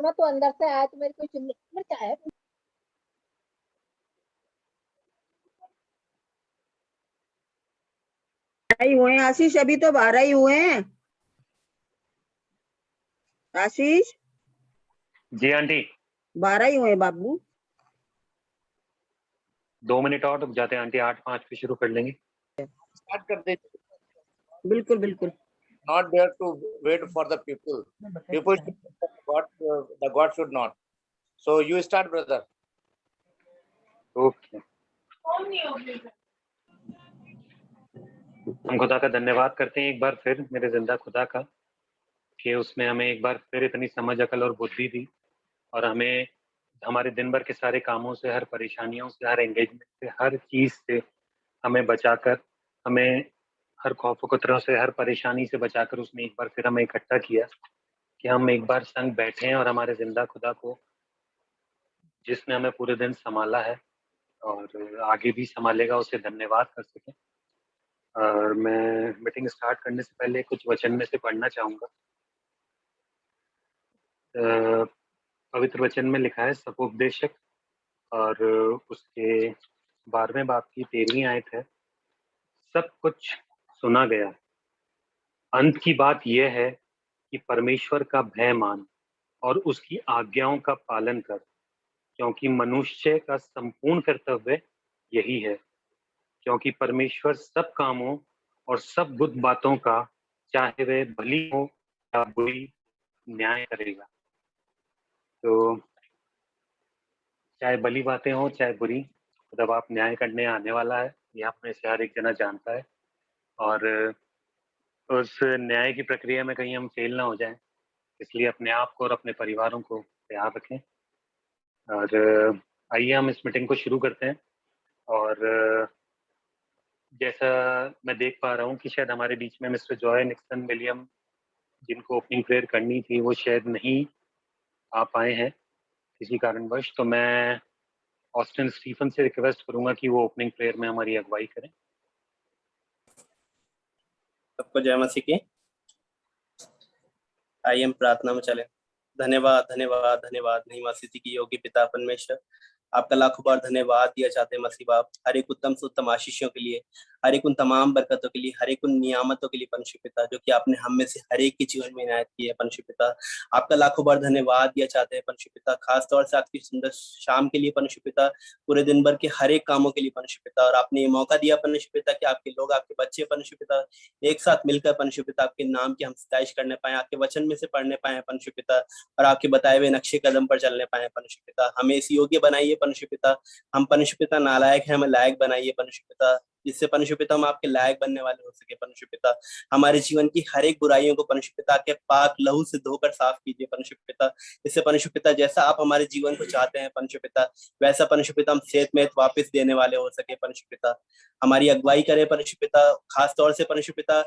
आत्मा तो अंदर से आया तो मेरी कोई चिल्ला क्या है। ही हुए हैं आशीष, अभी तो 12 ही हुए हैं आशीष। जी आंटी। 12 ही हुए हैं बाबू। 2 मिनट और रुक जाते हैं आंटी, 8:05 पे शुरू कर लेंगे। स्टार्ट कर दे। बिल्कुल बिल्कुल। Not there to wait for the people. People should God, the God should not. So you start, brother. Okay. हम खुदा का धन्यवाद करते हैं एक बार फिर, मेरे जिंदा खुदा का, कि उसने हमें एक बार फिर इतनी समझ, अकल और बुद्धि दी और हमें हमारे दिन भर के सारे कामों से, हर परेशानियों से, हर एंगेजमेंट से, हर चीज से हमें बचाकर, हमें हर खौफ खतरों से, हर परेशानी से बचाकर उसने एक बार फिर हमें इकट्ठा किया कि हम एक बार संग बैठे हैं और हमारे जिंदा खुदा को, जिसने हमें पूरे दिन संभाला है और आगे भी संभालेगा, उसे धन्यवाद कर सकें। और मैं मीटिंग स्टार्ट करने से पहले कुछ वचन में से पढ़ना चाहूँगा। पवित्र वचन में लिखा है, सपोपदेशक और उसके 12वें बाब की 13वीं आयत है, सब कुछ सुना गया, अंत की बात यह है कि परमेश्वर का भय मान और उसकी आज्ञाओं का पालन कर, क्योंकि मनुष्य का संपूर्ण कर्तव्य यही है। क्योंकि परमेश्वर सब कामों और सब बुद्ध बातों का, चाहे वे भली हो या बुरी, न्याय करेगा। तो चाहे भली बातें हो चाहे बुरी, जब आप न्याय करने आने वाला है, ये आप में से हर एक जना जानता है। और उस न्याय की प्रक्रिया में कहीं हम फेल ना हो जाएं, इसलिए अपने आप को और अपने परिवारों को तैयार रखें। और आइए हम इस मीटिंग को शुरू करते हैं। और जैसा मैं देख पा रहा हूँ कि शायद हमारे बीच में मिस्टर जॉय निक्सन विलियम, जिनको ओपनिंग प्रेयर करनी थी, वो शायद नहीं आ पाए हैं किसी कारणवश। तो मैं ऑस्टिन स्टीफन से रिक्वेस्ट करूंगा कि वो ओपनिंग प्रेयर में हमारी अगुवाई करें। सबको जय मसीह की। आइए हम प्रार्थना में चले। धन्यवाद धन्यवाद धन्यवाद महिमा स्थिति की योगी पिता परमेश्वर, आपका लाखों बार धन्यवाद दिया चाहते हैं मसीह बाप, हर एक उत्तम से उत्तम आशीषों के लिए, हर एक उन तमाम बरकतों के लिए, हर एक उन नियामतों के लिए परमेश्वर पिता, जो कि आपने हम में से हर एक के जीवन में इनायत की है परमेश्वर पिता। आपका लाखों बार धन्यवाद दिया चाहते हैं परमेश्वर पिता, खास तौर से आपकी सुंदर शाम के लिए परमेश्वर पिता, पूरे दिन भर के हर एक कामों के लिए परमेश्वर पिता। और आपने ये मौका दिया परमेश्वर पिता कि आपके लोग, आपके बच्चे परमेश्वर पिता एक साथ मिलकर परमेश्वर पिता आपके नाम की हम सताइश करने पाए, आपके वचन में से पढ़ने पाए परमेश्वर पिता, और आपके बताए हुए नक्शे कदम पर चलने पाए परमेश्वर पिता। हमें इस योग्य बनाइए परमेश्वर पिता, हम परमेश्वर पिता नालायक हैं, हमें लायक बनाइए परमेश्वर पिता, जिससे परमेश्वर पिता हम आपके लायक बनने वाले हो सके परमेश्वर पिता। हमारे जीवन की हर एक बुराइयों को परमेश्वर पिता के पाक लहू से धोकर साफ कीजिए परमेश्वर पिता, जिससे परमेश्वर पिता जैसा आप हमारे जीवन को चाहते हैं परमेश्वर पिता, वैसा परमेश्वर पिता हम सेहत में वापस देने वाले हो सके परमेश्वर पिता। हमारी अगुवाई करें परमेश्वर पिता, खास तौर से परमेश्वर पिता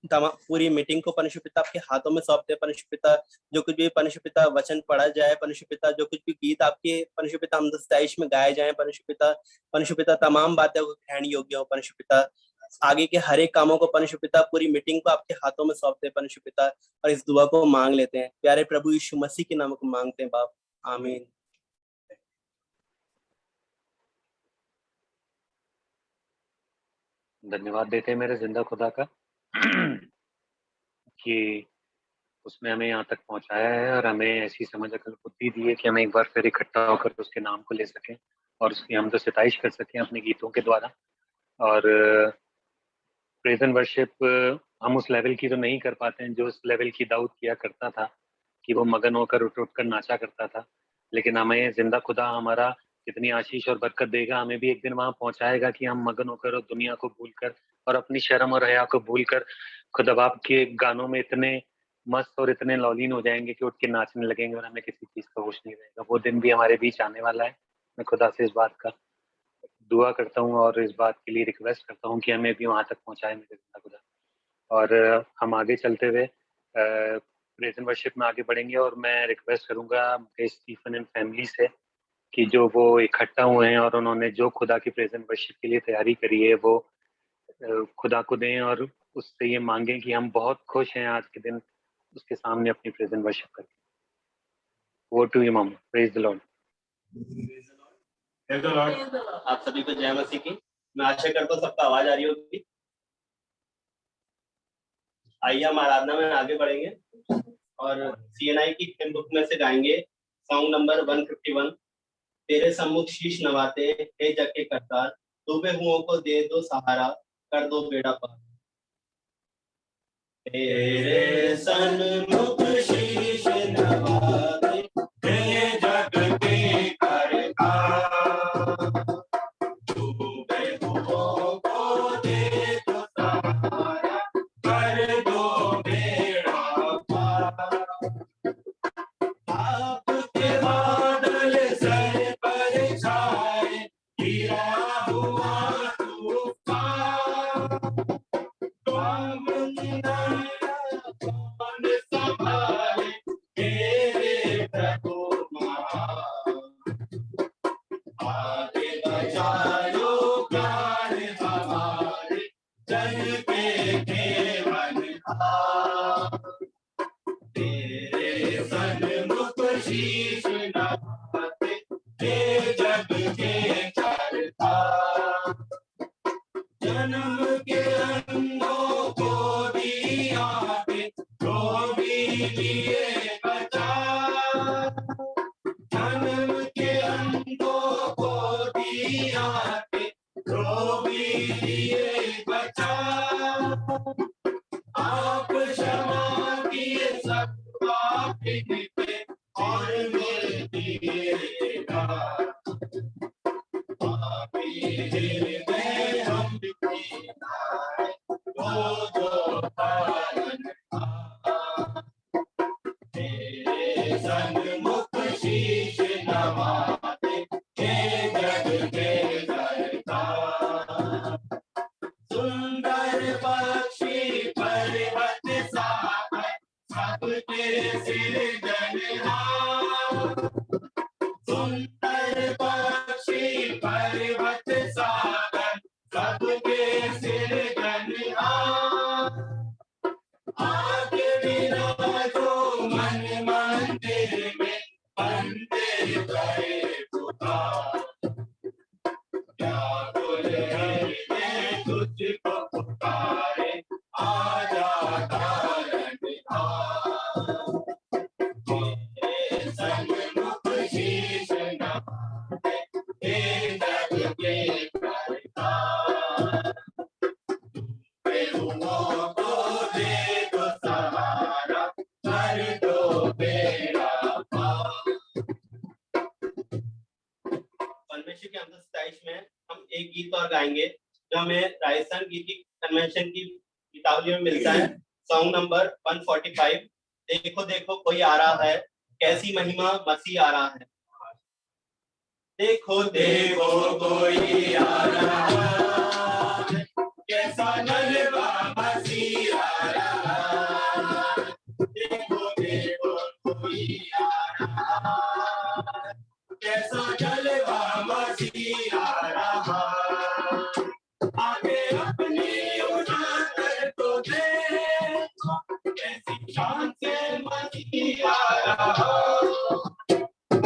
पूरी मीटिंग को परमेश्वर पिता आपके हाथों में सौंपते हैं परमेश्वर पिता। जो कुछ भी परमेश्वर पिता वचन पढ़ा जाए परमेश्वर पिता, जो कुछ भी गीत आपके परमेश्वर पिता हम दस्ताइश में गाए जाए परमेश्वर पिता तमाम बातें को ग्रहण योग्य हो परमेश्वर पिता। आगे के हर एक कामों को परमेश्वर पिता पूरी मीटिंग को आपके हाथों में सौंपते हैं परमेश्वर पिता, और इस दुआ को मांग लेते हैं प्यारे प्रभु यीशु मसीह के नाम को मांगते हैं बाप, आमीन। धन्यवाद देते हैं मेरे जिंदा खुदा का कि उसने हमें यहाँ तक पहुँचाया है और हमें ऐसी समझ अकल बुद्धि दी है कि हम एक बार फिर इकट्ठा होकर उसके नाम को ले सकें और उसकी हम तो सिताइश कर सकें अपने गीतों के द्वारा। और प्रेज एंड वर्शिप हम उस लेवल की तो नहीं कर पाते हैं जो उस लेवल की दाऊद किया करता था, कि वो मगन होकर उठ उठ कर नाचा करता था। लेकिन हमें जिंदा खुदा हमारा कितनी आशीष और बरकत देगा, हमें भी एक दिन वहां पहुंचाएगा कि हम मगन होकर और दुनिया को भूलकर और अपनी शर्म और हया को भूलकर खुदा बाप के गानों में इतने मस्त और इतने लौलीन हो जाएंगे कि उठ के नाचने लगेंगे और हमें किसी चीज का होश नहीं रहेगा। वो दिन भी हमारे बीच आने वाला है। मैं खुदा से इस बात का दुआ करता हूँ और इस बात के लिए रिक्वेस्ट करता हूँ कि हमें भी वहां तक पहुंचाए मेरे जिंदा खुदा। और हम आगे चलते हुए प्रेज एंड वर्शिप में आगे बढ़ेंगे और मैं रिक्वेस्ट करूंगा स्टीफन एंड फैमिली से कि जो वो इकट्ठा हुए हैं और उन्होंने जो खुदा की प्रेज एंड वर्शिप के लिए तैयारी करी है, वो खुदा को दें और उससे ये मांगें कि हम बहुत खुश हैं आज के दिन उसके सामने अपनी प्रेज एंड वर्शिप करके। Over to you, Mama. Praise the Lord. आप सभी को जय मसीह की। मैं आशा करता हूँ सबका आवाज आ रही होगी। आइए हम आराधना में आगे बढ़ेंगे और CNI की हिम बुक में से गाएंगे सॉन्ग नंबर 151, तेरे सम्मुख शीश नवाते हे जग के करतार, डूबे हुओं को दे दो सहारा, कर दो बेड़ा पार। तेरे सन्मुख शीश नवाते हे जग के करतार, डूबे हुओं को दे दो सहारा, कर दो बेड़ा पार। आपके बादल सर पर छाए, गिरा हुआ तूफान, कौन संभाले तेरे प्रभु महान। आगे बचाओ प्राण हमारे, जन के केवल तेरे सन्मुख शीश नवाते हे जग के करतार, जन्म के अंधों को दिया दे, तो भी लिए बचा। जन्म के अंधों को दिया दे, तो भी लिए बचा। आप क्षमा किए सब पापी पे और मेरे दिएगा। पापी हृदय हम दीनाए, जो पालनहार। तेरे सन्मुख शीश नवाते हे जग के करतार, सुंदर पक्षी पर्वत सागर, सबके सृजनहार। सुंदर पक्षी पर्वत सागर, सबके सृजनहार। आगे विराजो मन मंदिर में, बंदे गए पुकार। व्याकुल हृदय तुझको पुकारे, आजा तारनहार। तेरे सन्मुख शीश नवाते हे जग के करतार, डूबे हुओं को दे दो सहारा, कर दो बेड़ा पार। परमेश्वर के अंदर 27 में हम एक गीत और गाएंगे जो हमें राजस्थान गीत कन्वेंशन की गीतावली में मिलता है, सॉन्ग नंबर 145, देखो देखो कोई आ रहा है, कैसी महिमा मसीह आ रहा है। देखो देखो कोई आ रहा है, कैसा जलवा मसीह आ रहा है। देखो देखो कोई आ रहा है, कैसा जलवा मसीह आ रहा। आगे अपनी उठा कर तो देखो, कैसी शान से मसीह आ रहा।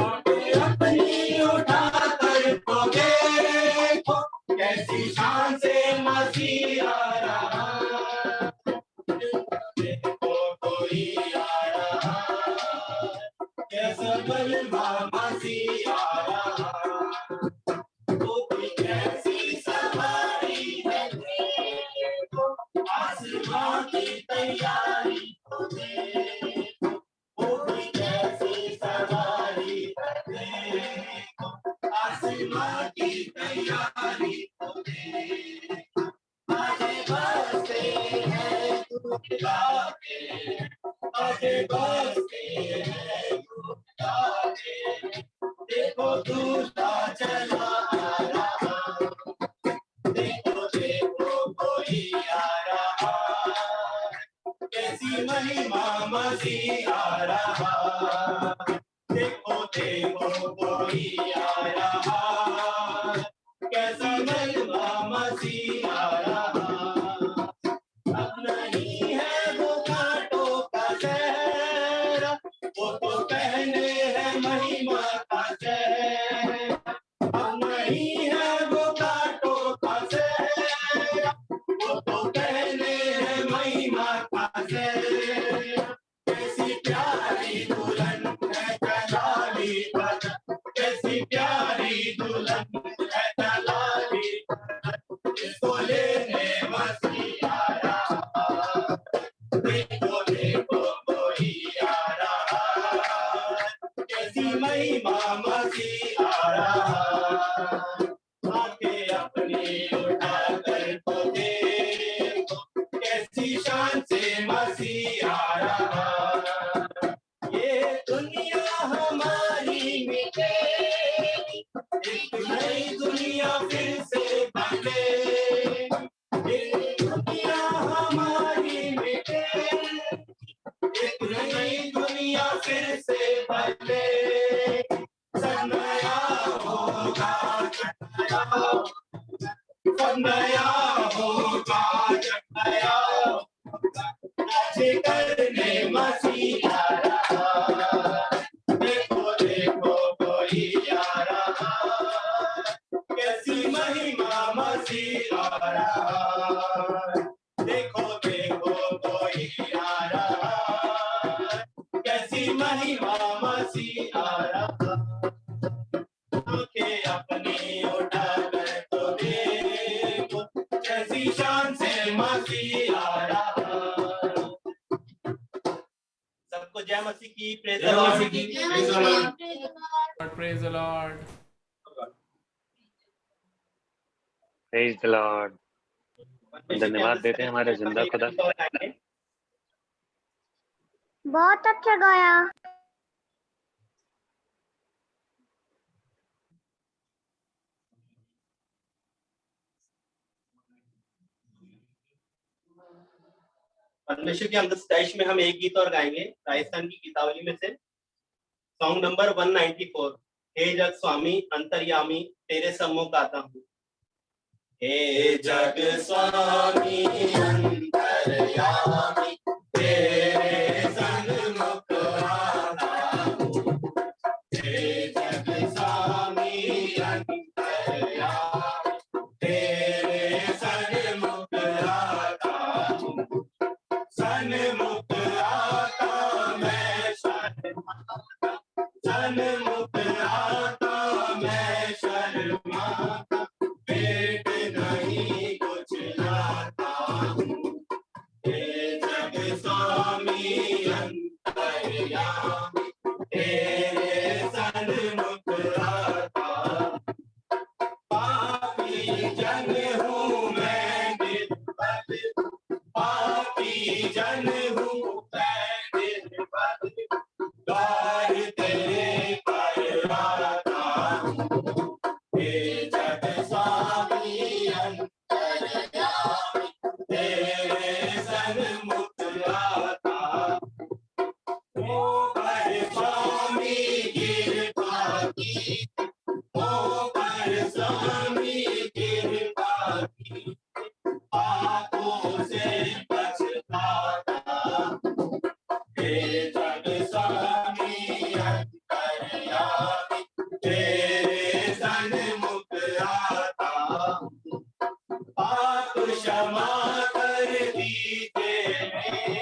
आगे अपनी उठा कर तो देखो, कैसी शान से मसीह आ रहा। देखो कोई आ रहा, कैसा जलवा मसीह आ रहा। वो कोई कैसी सवारी है, देखो आसमां की तैयारी तो देखो। वो कोई कैसी सवारी है, देखो आसमां की तैयारी तो देखो। आगे बढ़ते हैं दूल्हा के, आगे बढ़ते हैं दूल्हा के। देखो दूल्हा चला आ रहा, देखो देखो कोई आ रहा, कैसी महिमा मसीह आ रहा। देखो देखो कोई आ रहा, कैसा महिमा मसीह आ रहा। अब नहीं है वो कांटों का सहरा, वो तो पहने है नई दुनिया फिर से बने, सब नया होगा, सब नया होगा, नया आज करने मसीह आ रहा, देखो देखो कोई आ रहा, कैसी महिमा मसीह आ रहा, देखो देखो कोई आ रहा, कैसी महिमा मसीह आ रहा, आंखें अपनी उठा कर तो देखो, कैसी शान से मसीह आ रहा। सबको जय मसीह की, प्रेज़ द लॉर्ड की, praise the Lord, praise the Lord. Praise the Lord. धन्यवाद देते हैं हमारे जिंदा खुदा। बहुत अच्छा गाया। परमेश्वर के अमृत सताइश में हम एक गीत और गाएंगे राजस्थान की गीतावली में से, सॉन्ग नंबर 194। हे जग स्वामी अंतर्यामी तेरे सम्मुख आता हूँ। हे जग स्वामी अंतर्यामी तेरे सन्मुख आता हूँ। हे जग स्वामी अंतर्यामी तेरे सन्मुख आता हूँ। सन्मुख आता मैं शर्माता, सन्मुख आता मैं शर्माता, पेट नहीं कुछ लाता हूँ। हे जग स्वामी अंतर्यामी तेरे सन्मुख आता, पापी जन हूँ मैं निर्बल, पापी जन हूँ मैं निर्बल, द्वार तेरे पर आता हूँ। हे जग स्वामी अंतर्यामी तेरे सन्मुख आता, ओ पर स्वामी कृपा की, ओ पर स्वामी कृपा की, पापों से बचताता। हे जग स्वामी अंतर्यामी तेरे सन्मुख आता, पाप क्षमा कर दीजिए मेरे,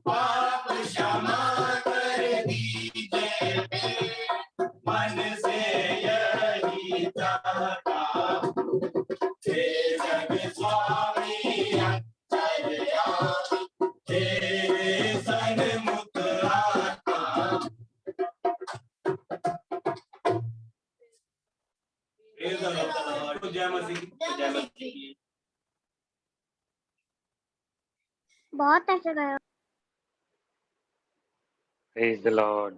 पाप क्षमा कर दीजिए मेरे, मन से यही चाहता हूँ। हे जग स्वामी अंतर्यामी तेरे सन्मुख आता, जय मसीह, जय मसीह। बहुत अच्छा गाया। Praise the Lord.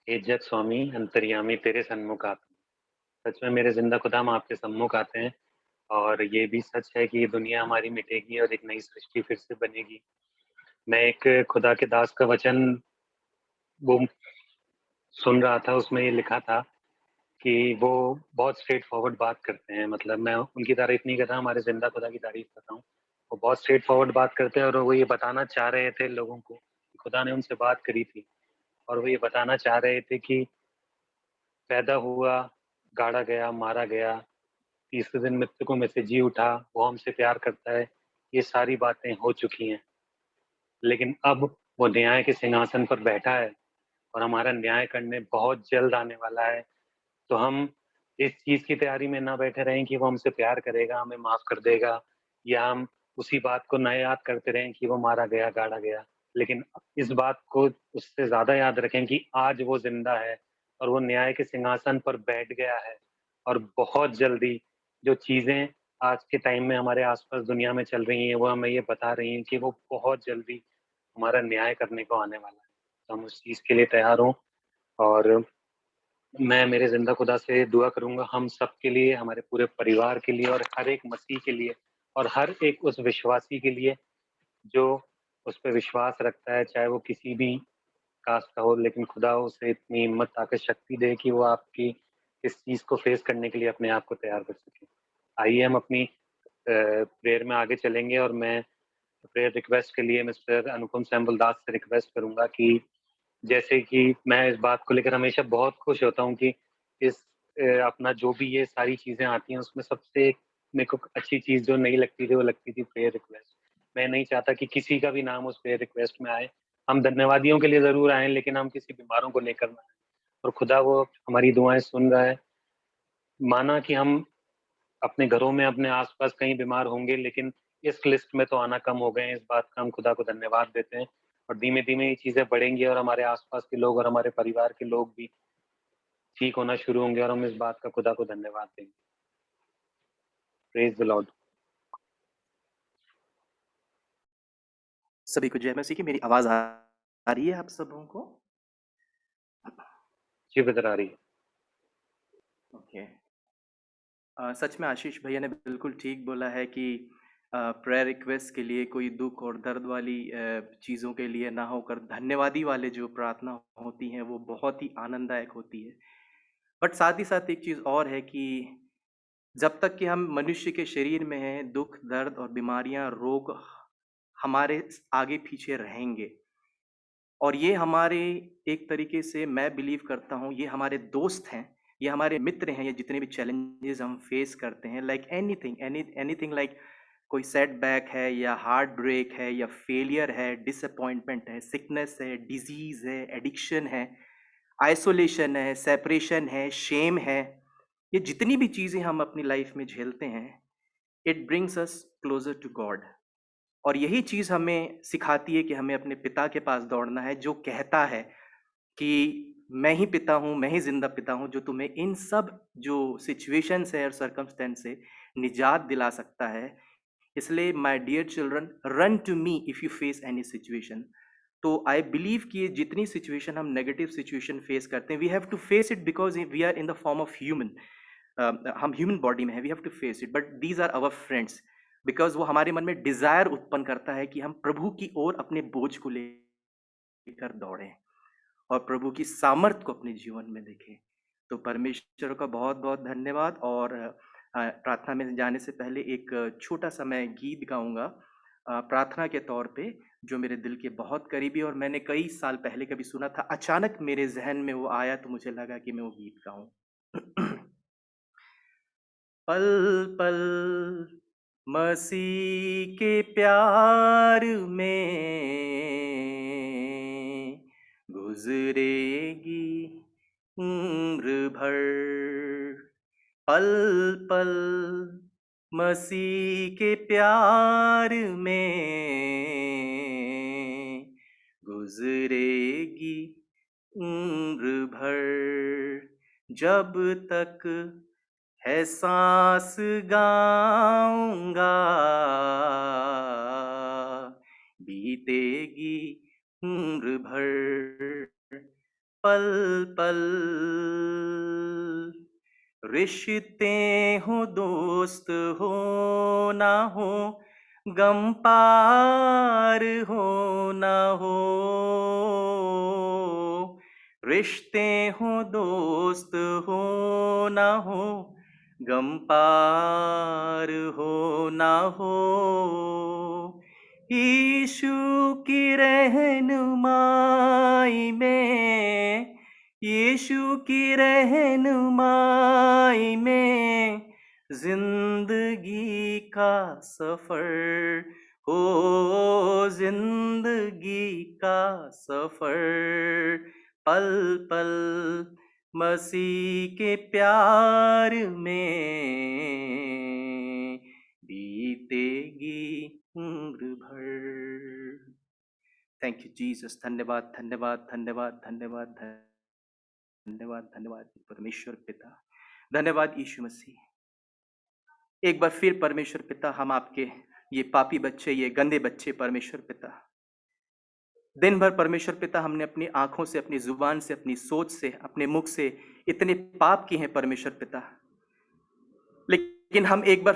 हे जग स्वामी अंतर्यामी तेरे सन्मुख आते हैं। सच में मेरे जिंदा खुदा हम आपके सम्मुख आते हैं, और ये भी सच है कि ये दुनिया हमारी मिटेगी और एक नई सृष्टि फिर से बनेगी। मैं एक खुदा के दास का वचन वो सुन रहा था, उसमें ये लिखा था कि वो बहुत स्ट्रेट फॉरवर्ड बात करते हैं। मतलब मैं उनकी तारीफ नहीं कर रहा, हमारे जिंदा खुदा की तारीफ कर रहा हूँ। वो बहुत स्ट्रेट फॉरवर्ड बात करते हैं, और वो ये बताना चाह रहे थे लोगों को, खुदा ने उनसे बात करी थी और वो ये बताना चाह रहे थे कि पैदा हुआ, गाड़ा गया, मारा गया, तीसरे दिन मृतकों में से जी उठा, वो हमसे प्यार करता है। ये सारी बातें हो चुकी हैं, लेकिन अब वो न्याय के सिंहासन पर बैठा है और हमारा न्याय करने बहुत जल्द आने वाला है। तो हम इस चीज की तैयारी में ना बैठे रहें कि वो हमसे प्यार करेगा, हमें माफ कर देगा, या हम उसी बात को न याद करते रहें कि वो मारा गया, गाड़ा गया। लेकिन इस बात को उससे ज्यादा याद रखें कि आज वो जिंदा है और वो न्याय के सिंहासन पर बैठ गया है, और बहुत जल्दी जो चीजें आज के टाइम में हमारे आसपास दुनिया में चल रही हैं वो हमें ये बता रही हैं कि वो बहुत जल्दी हमारा न्याय करने को आने वाला है। तो हम उस चीज के लिए तैयार हों, और मैं मेरे जिंदा खुदा से दुआ करूंगा हम सब के लिए, हमारे पूरे परिवार के लिए, और हर एक मसीह के लिए, और हर एक उस विश्वासी के लिए जो उस पे विश्वास रखता है, चाहे वो किसी भी कास्ट का हो, लेकिन खुदा उसे इतनी हिम्मत, ताकत, शक्ति दे कि वो आपकी इस चीज़ को फेस करने के लिए अपने आप को तैयार कर सके। आइए हम अपनी प्रेयर में आगे चलेंगे और मैं प्रेयर रिक्वेस्ट के लिए मिस्टर अनुपम सैम्बल दास से रिक्वेस्ट करूँगा कि जैसे कि मैं इस बात को लेकर हमेशा बहुत खुश होता हूँ कि इस अपना जो भी ये सारी चीज़ें आती हैं, उसमें सबसे मेरे को अच्छी चीज़ जो नहीं लगती थी, वो लगती थी प्रेयर रिक्वेस्ट। मैं नहीं चाहता कि किसी का भी नाम उस प्रेयर रिक्वेस्ट में आए। हम धन्यवादियों के लिए ज़रूर आएँ, लेकिन हम किसी बीमारों को लेकर ना आएँ। और खुदा वो हमारी दुआएँ सुन रहा है। माना कि हम अपने घरों में, अपने आस-पास कहीं बीमार होंगे, लेकिन इस लिस्ट में तो आना कम हो गए हैं। इस बात का हम खुदा को धन्यवाद देते हैं और धीमे-धीमे ये चीज़ें बढ़ेंगी और हमारे आस-पास के लोग और हमारे परिवार के लोग भी ठीक होना शुरू होंगे और हम इस बात का खुदा को धन्यवाद देंगे। Praise the Lord. सभी को जय मसीह की। मेरी आवाज आ रही है आप सबों को? जी ब्रदर, आ रही है। ओके। सच में आशीष भैया ने बिल्कुल ठीक बोला है कि प्रेयर रिक्वेस्ट के लिए कोई दुख और दर्द वाली चीज़ों के लिए ना होकर धन्यवादी वाले जो प्रार्थना होती हैं वो बहुत ही आनंददायक होती है। बट साथ ही साथ एक चीज़ और है कि जब तक कि हम मनुष्य के शरीर में हैं, दुख, दर्द और बीमारियां, रोग हमारे आगे पीछे रहेंगे और ये हमारे एक तरीके से मैं बिलीव करता हूँ ये हमारे दोस्त हैं, ये हमारे मित्र हैं। ये जितने भी चैलेंजेस हम फेस करते हैं, लाइक एनीथिंग लाइक कोई सेटबैक है या हार्ट ब्रेक है या फेलियर है, डिसअपॉइंटमेंट है, सिकनेस है, डिजीज है, एडिक्शन है, आइसोलेशन है, सेपरेशन है, शेम है, ये जितनी भी चीज़ें हम अपनी लाइफ में झेलते हैं, it brings us closer to God. और यही चीज़ हमें सिखाती है कि हमें अपने पिता के पास दौड़ना है, जो कहता है कि मैं ही पिता हूँ, मैं ही जिंदा पिता हूँ, जो तुम्हें इन सब जो सिचुएशंस है और सर्कमस्टेंस से निजात दिला सकता है। इसलिए my dear children, run to me if you face any situation. तो आई बिलीव कि ये जितनी सिचुएशन हम नेगेटिव सिचुएशन फेस करते हैं, we have to face it because we are in the form of human. हम ह्यूमन बॉडी में है, we have to face it, but these are our friends, because वो हमारे मन में डिजायर उत्पन्न करता है कि हम प्रभु की ओर अपने बोझ को लेकर दौड़ें और प्रभु की सामर्थ को अपने जीवन में देखें। तो परमेश्वर का बहुत बहुत धन्यवाद। और प्रार्थना में जाने से पहले एक छोटा सा मैं गीत गाऊंगा प्रार्थना के तौर पे, जो मेरे दिल के बहुत करीबी और मैंने कई साल पहले कभी सुना था। अचानक मेरे जहन में वो आया तो मुझे लगा कि मैं वो गीत गाऊं। पल पल मसीह के प्यार में गुजरेगी उम्र भर, पल पल मसीह के प्यार में गुजरेगी उम्र भर, जब तक है सांस गाऊंगा बीतेगी उम्र भर, पल पल रिश्ते हो दोस्त हो ना हो, गम पार हो ना हो, रिश्ते हो दोस्त हो ना हो, गम पार हो ना हो, यीशु की रहनुमाई में, यीशु की रहनुमाई में जिंदगी का सफर हो, जिंदगी का सफर, पल पल मसीह के प्यार में बीतेगी उम्र भर। Thank you Jesus. धन्यवाद धन्यवाद धन्यवाद धन्यवाद धन्यवाद धन्यवाद परमेश्वर पिता, धन्यवाद यीशु मसीह। एक बार फिर परमेश्वर पिता, हम आपके ये पापी बच्चे, ये गंदे बच्चे परमेश्वर पिता, दिन भर परमेश्वर पिता हमने अपनी आंखों से, अपनी जुबान से, अपनी सोच से, अपने मुख से इतने पाप किए हैं परमेश्वर पिता, लेकिन हम एक बार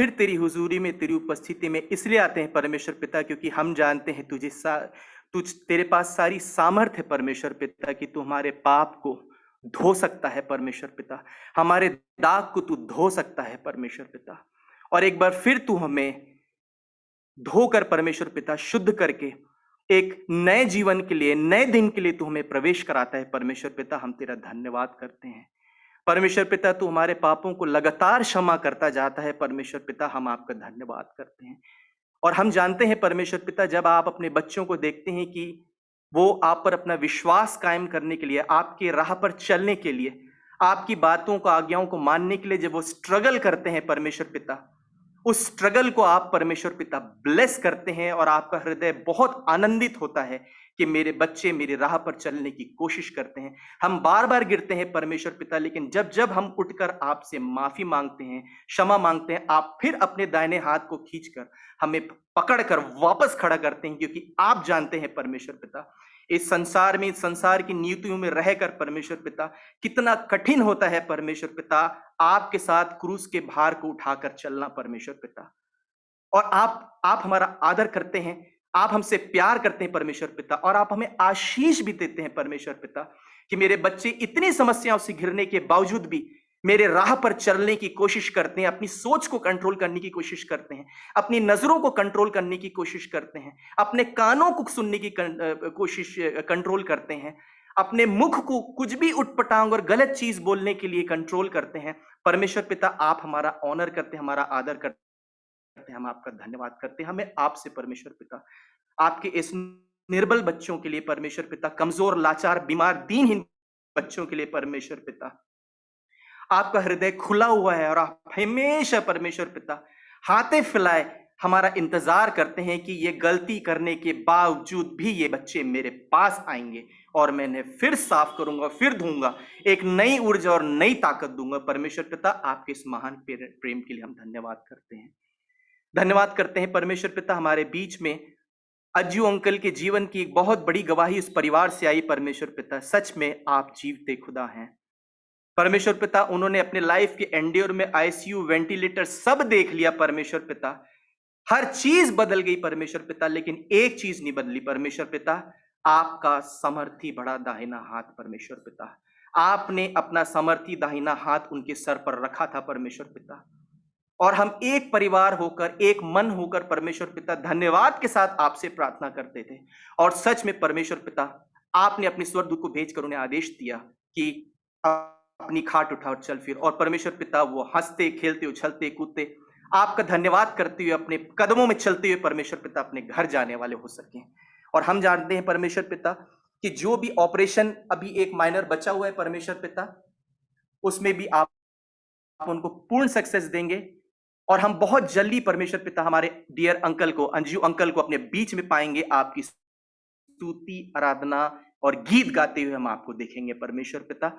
फिर तेरी हुजूरी में, तेरी उपस्थिति में इसलिए आते हैं परमेश्वर पिता, क्योंकि हम जानते हैं तेरे पास सारी सामर्थ है परमेश्वर पिता कि तू हमारे पाप को धो सकता है परमेश्वर पिता, हमारे दाग को तू धो सकता है परमेश्वर पिता। और एक बार फिर तू हमें धोकर परमेश्वर पिता शुद्ध करके एक नए जीवन के लिए, नए दिन के लिए तू हमें प्रवेश कराता है परमेश्वर पिता। हम तेरा धन्यवाद करते हैं परमेश्वर पिता। तू हमारे पापों को लगातार क्षमा करता जाता है परमेश्वर पिता, हम आपका धन्यवाद करते हैं। और हम जानते हैं परमेश्वर पिता, जब आप अपने बच्चों को देखते हैं कि वो आप पर अपना विश्वास कायम करने के लिए, आपके राह पर चलने के लिए, आपकी बातों को, आज्ञाओं को मानने के लिए जब वो स्ट्रगल करते हैं परमेश्वर पिता, उस स्ट्रगल को आप परमेश्वर पिता ब्लेस करते हैं और आपका हृदय बहुत आनंदित होता है कि मेरे बच्चे मेरी राह पर चलने की कोशिश करते हैं। हम बार बार गिरते हैं परमेश्वर पिता, लेकिन जब जब हम उठकर आपसे माफी मांगते हैं, क्षमा मांगते हैं, आप फिर अपने दाहिने हाथ को खींचकर हमें पकड़कर वापस खड़ा करते हैं, क्योंकि आप जानते हैं परमेश्वर पिता इस संसार में, इस संसार की नीतियों में रहकर परमेश्वर पिता कितना कठिन होता है परमेश्वर पिता आपके साथ क्रूस के भार को उठाकर चलना परमेश्वर पिता। और आप हमारा आदर करते हैं, आप हमसे प्यार करते हैं परमेश्वर पिता, और आप हमें आशीष भी देते हैं परमेश्वर पिता कि मेरे बच्चे इतनी समस्याओं से घिरने के बावजूद भी मेरे राह पर चलने की कोशिश करते हैं, अपनी सोच को कंट्रोल करने की कोशिश करते हैं, अपनी नजरों को कंट्रोल करने की कोशिश करते हैं, अपने कानों को सुनने की कोशिश कंट्रोल करते हैं, अपने मुख को कुछ भी उटपटांग और गलत चीज बोलने के लिए कंट्रोल करते हैं परमेश्वर पिता। आप हमारा ऑनर करते हैं, हमारा आदर करते हैं, हम आपका धन्यवाद करते हैं। हमें आपसे परमेश्वर पिता आपके इस निर्बल बच्चों के लिए परमेश्वर पिता, कमजोर, लाचार, बीमार, दीनहीन बच्चों के लिए परमेश्वर पिता आपका हृदय खुला हुआ है और आप हमेशा परमेश्वर पिता हाथे फैलाए हमारा इंतजार करते हैं कि ये गलती करने के बावजूद भी ये बच्चे मेरे पास आएंगे और मैं इन्हें फिर साफ करूंगा, फिर धोऊंगा, एक नई ऊर्जा और नई ताकत दूंगा परमेश्वर पिता। आपके इस महान प्रेम के लिए हम धन्यवाद करते हैं। धन्यवाद करते हैं परमेश्वर पिता, हमारे बीच में अज्जू अंकल के जीवन की एक बहुत बड़ी गवाही उस परिवार से आई परमेश्वर पिता। सच में आप जीवते खुदा हैं परमेश्वर पिता। उन्होंने अपने लाइफ के एंड्योर में आईसीयू, वेंटिलेटर सब देख लिया परमेश्वर पिता, हर चीज बदल गई परमेश्वर पिता, लेकिन एक चीज नहीं बदली परमेश्वर पिता, आपका समर्थी बड़ा दाहिना हाथ परमेश्वर पिता। आपने अपना समर्थी दाहिना हाथ उनके सर पर रखा था परमेश्वर पिता, और हम एक परिवार होकर, एक मन होकर परमेश्वर पिता धन्यवाद के साथ आपसे प्रार्थना करते थे। और सच में परमेश्वर पिता आपने अपने स्वर्गदूत को भेजकर उन्हें आदेश दिया कि अपनी खाट उठा और चल फिर, और परमेश्वर पिता वो हंसते, खेलते, उछलते, कूदते, आपका धन्यवाद करते हुए, अपने कदमों में चलते हुए परमेश्वर पिता अपने घर जाने वाले हो सके। और हम जानते हैं परमेश्वर पिता कि जो भी ऑपरेशन अभी एक माइनर बचा हुआ है परमेश्वर पिता, उसमें भी आप उनको पूर्ण सक्सेस देंगे, और हम बहुत जल्दी परमेश्वर पिता हमारे डियर अंकल को, अंजू अंकल को अपने बीच में पाएंगे। आपकी स्तुति, आराधना और गीत गाते हुए हम आपको देखेंगे परमेश्वर पिता,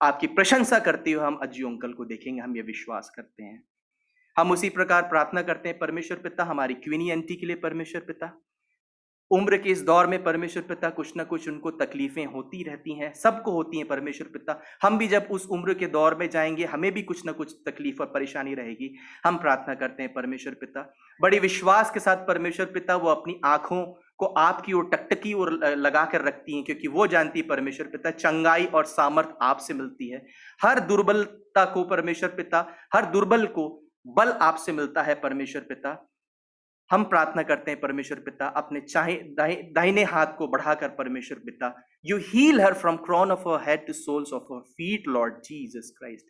आपकी प्रशंसा करते हुए हम अज्जू अंकल को देखेंगे, हम ये विश्वास करते हैं। हम उसी प्रकार प्रार्थना करते हैं परमेश्वर पिता हमारी क्वीनी आंटी के लिए परमेश्वर पिता। उम्र के इस दौर में परमेश्वर पिता कुछ ना कुछ उनको तकलीफें होती रहती हैं, सबको होती हैं परमेश्वर पिता। हम भी जब उस उम्र के दौर में जाएंगे हमें भी कुछ ना कुछ तकलीफ और परेशानी रहेगी। हम प्रार्थना करते हैं परमेश्वर पिता बड़े विश्वास के साथ परमेश्वर पिता वो अपनी आंखों को आपकी ओर, टकटकी ओर लगा कर रखती हैं, क्योंकि वो जानती है परमेश्वर पिता चंगाई और सामर्थ आपसे मिलती है। हर दुर्बलता को परमेश्वर पिता, हर दुर्बल को बल आपसे मिलता है परमेश्वर पिता। हम प्रार्थना करते हैं परमेश्वर पिता अपने दाहिने हाथ को बढ़ाकर परमेश्वर पिता, you heal her from crown of her head to soles of her feet, Lord Jesus Christ.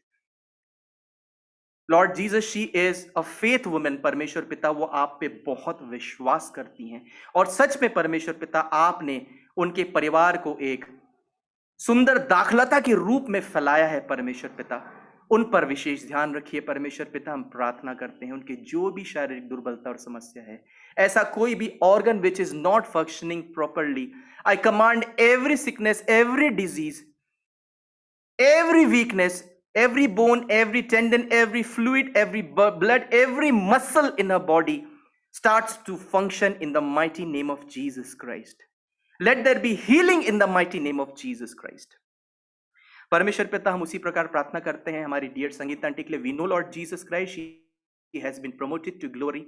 Lord Jesus, she is a faith women परमेश्वर पिता, वो आप पे बहुत विश्वास करती हैं, और सच में परमेश्वर पिता आपने उनके परिवार को एक सुंदर दाखलता के रूप में फैलाया है परमेश्वर पिता। उन पर विशेष ध्यान रखिए परमेश्वर पिता। हम प्रार्थना करते हैं उनके जो भी शारीरिक दुर्बलता और समस्या है, ऐसा कोई भी organ which is not functioning properly, I command every sickness, every disease, every weakness, every bone, every tendon, every fluid, every blood, every muscle in her body starts to function in the mighty name of Jesus Christ. Let there be healing in the mighty name of Jesus Christ. परमेश्वर पिता हम उसी प्रकार प्रार्थना करते हैं हमारी dear Sangeeta aunty के लिए। We know Lord Jesus Christ, she has been promoted to glory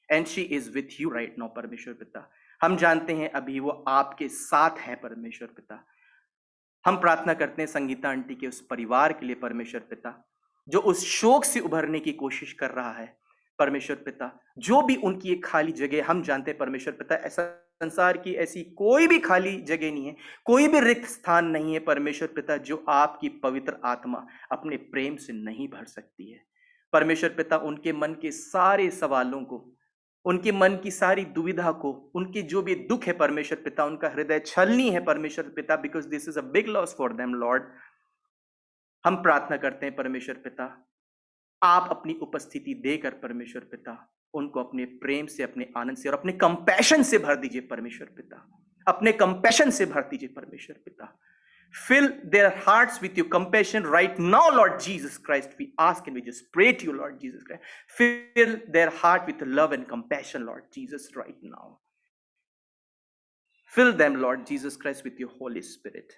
and she is with you right now परमेश्वर पिता। हम जानते हैं अभी वो आपके साथ है परमेश्वर पिता। हम प्रार्थना करते हैं संगीता आंटी के उस परिवार के लिए परमेश्वर पिता, जो उस शोक से उभरने की कोशिश कर रहा है परमेश्वर पिता। जो भी उनकी एक खाली जगह, हम जानते हैं परमेश्वर पिता, ऐसा संसार की ऐसी कोई भी खाली जगह नहीं है, कोई भी रिक्त स्थान नहीं है परमेश्वर पिता, जो आपकी पवित्र आत्मा अपने प्रेम से नहीं भर सकती है परमेश्वर पिता। उनके मन के सारे सवालों को, उनके मन की सारी दुविधा को, उनके जो भी दुख है परमेश्वर पिता, उनका हृदय छलनी है परमेश्वर पिता, because this is a big loss for them Lord. हम प्रार्थना करते हैं परमेश्वर पिता, आप अपनी उपस्थिति देकर परमेश्वर पिता उनको अपने प्रेम से, अपने आनंद से और अपने कंपैशन से भर दीजिए परमेश्वर पिता, अपने कंपैशन से भर दीजिए परमेश्वर पिता। Fill their hearts with your compassion right now, Lord Jesus Christ. We ask and we just pray to you, Lord Jesus Christ. Fill their heart with love and compassion, Lord Jesus, right now. Fill them, Lord Jesus Christ, with your Holy Spirit.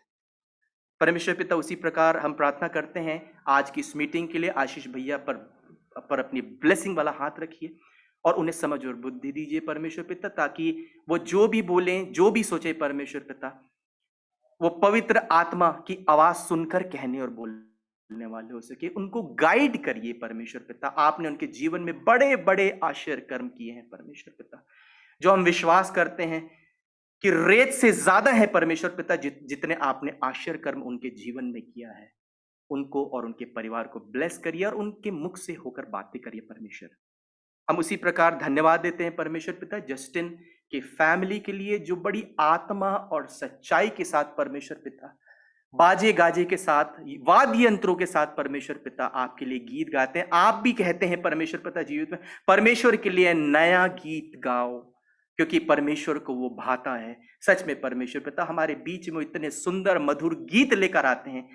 परमेश्वर पिता, उसी प्रकार हम प्रार्थना करते हैं आज की इस मीटिंग के लिए। आशीष भैया पर अपनी ब्लेसिंग वाला हाथ रखिए और उन्हें समझ और बुद्धि दीजिए परमेश्वर पिता, ताकि वो जो भी बोलें, जो भी सोचे परमेश्वर पिता, वो पवित्र आत्मा की आवाज सुनकर कहने और बोलने वाले हो सके। उनको गाइड करिए परमेश्वर पिता। आपने उनके जीवन में बड़े बड़े आश्चर्य कर्म किए हैं परमेश्वर पिता, जो हम विश्वास करते हैं कि रेत से ज्यादा है परमेश्वर पिता जितने आपने आश्चर्य कर्म उनके जीवन में किया है। उनको और उनके परिवार को ब्लेस करिए और उनके मुख से होकर बातें करिए परमेश्वर। हम उसी प्रकार धन्यवाद देते हैं परमेश्वर पिता जस्टिन की फैमिली के लिए, जो बड़ी आत्मा और सच्चाई के साथ परमेश्वर पिता, बाजे गाजे के साथ, वाद्य यंत्रों के साथ परमेश्वर पिता आपके लिए गीत गाते हैं। आप भी कहते हैं परमेश्वर पिता जीवित में परमेश्वर के लिए नया गीत गाओ, क्योंकि परमेश्वर को वो भाता है। सच में परमेश्वर पिता हमारे बीच में इतने सुंदर मधुर गीत लेकर आते हैं,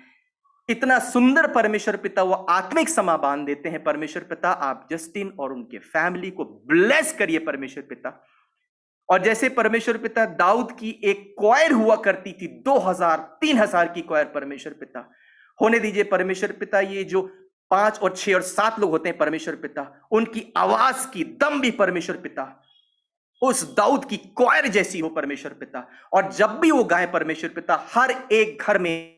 इतना सुंदर परमेश्वर पिता वो आत्मिक समा बांध देते हैं परमेश्वर पिता। आप जस्टिन और उनके फैमिली को ब्लेस करिए परमेश्वर पिता। और जैसे परमेश्वर पिता दाऊद की एक क्वायर हुआ करती थी, 2000-3000 की क्वायर परमेश्वर पिता, होने दीजिए परमेश्वर पिता। ये जो 5 और 6 और 7 लोग होते हैं परमेश्वर पिता, उनकी आवाज की दम भी परमेश्वर पिता उस दाऊद की क्वायर जैसी हो परमेश्वर पिता। और जब भी वो गाए परमेश्वर पिता, हर एक घर में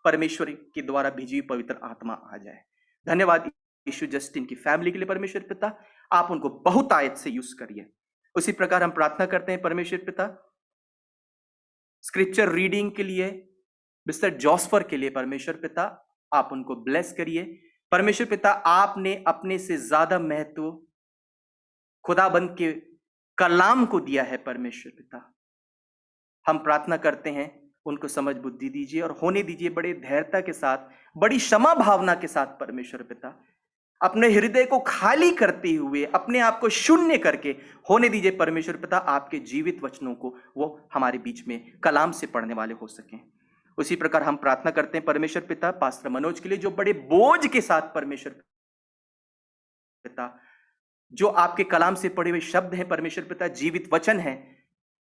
परमेश्वर के द्वारा भेजी हुई पवित्र आत्मा आ जाए। धन्यवाद यीशु जस्टिन की फैमिली के लिए परमेश्वर पिता, आप उनको बहुत आयत से यूज करिए। उसी प्रकार हम प्रार्थना करते हैं परमेश्वर पिता स्क्रिप्चर रीडिंग के लिए मिस्टर जॉसफर के लिए परमेश्वर पिता, आप उनको ब्लेस करिए परमेश्वर पिता। आपने अपने से ज्यादा महत्व खुदाबंद के कलाम को दिया है परमेश्वर पिता। हम प्रार्थना करते हैं उनको समझ बुद्धि दीजिए और होने दीजिए बड़े धैर्यता के साथ, बड़ी क्षमा भावना के साथ परमेश्वर पिता, अपने हृदय को खाली करते हुए, अपने आप को शून्य करके होने दीजिए परमेश्वर पिता। आपके जीवित वचनों को वो हमारे बीच में कलाम से पढ़ने वाले हो सकें। उसी प्रकार हम प्रार्थना करते हैं परमेश्वर पिता पास्टर मनोज के लिए, जो बड़े बोझ के साथ परमेश्वर पिता, जो आपके कलाम से पढ़े हुए शब्द हैं परमेश्वर पिता, जीवित वचन है,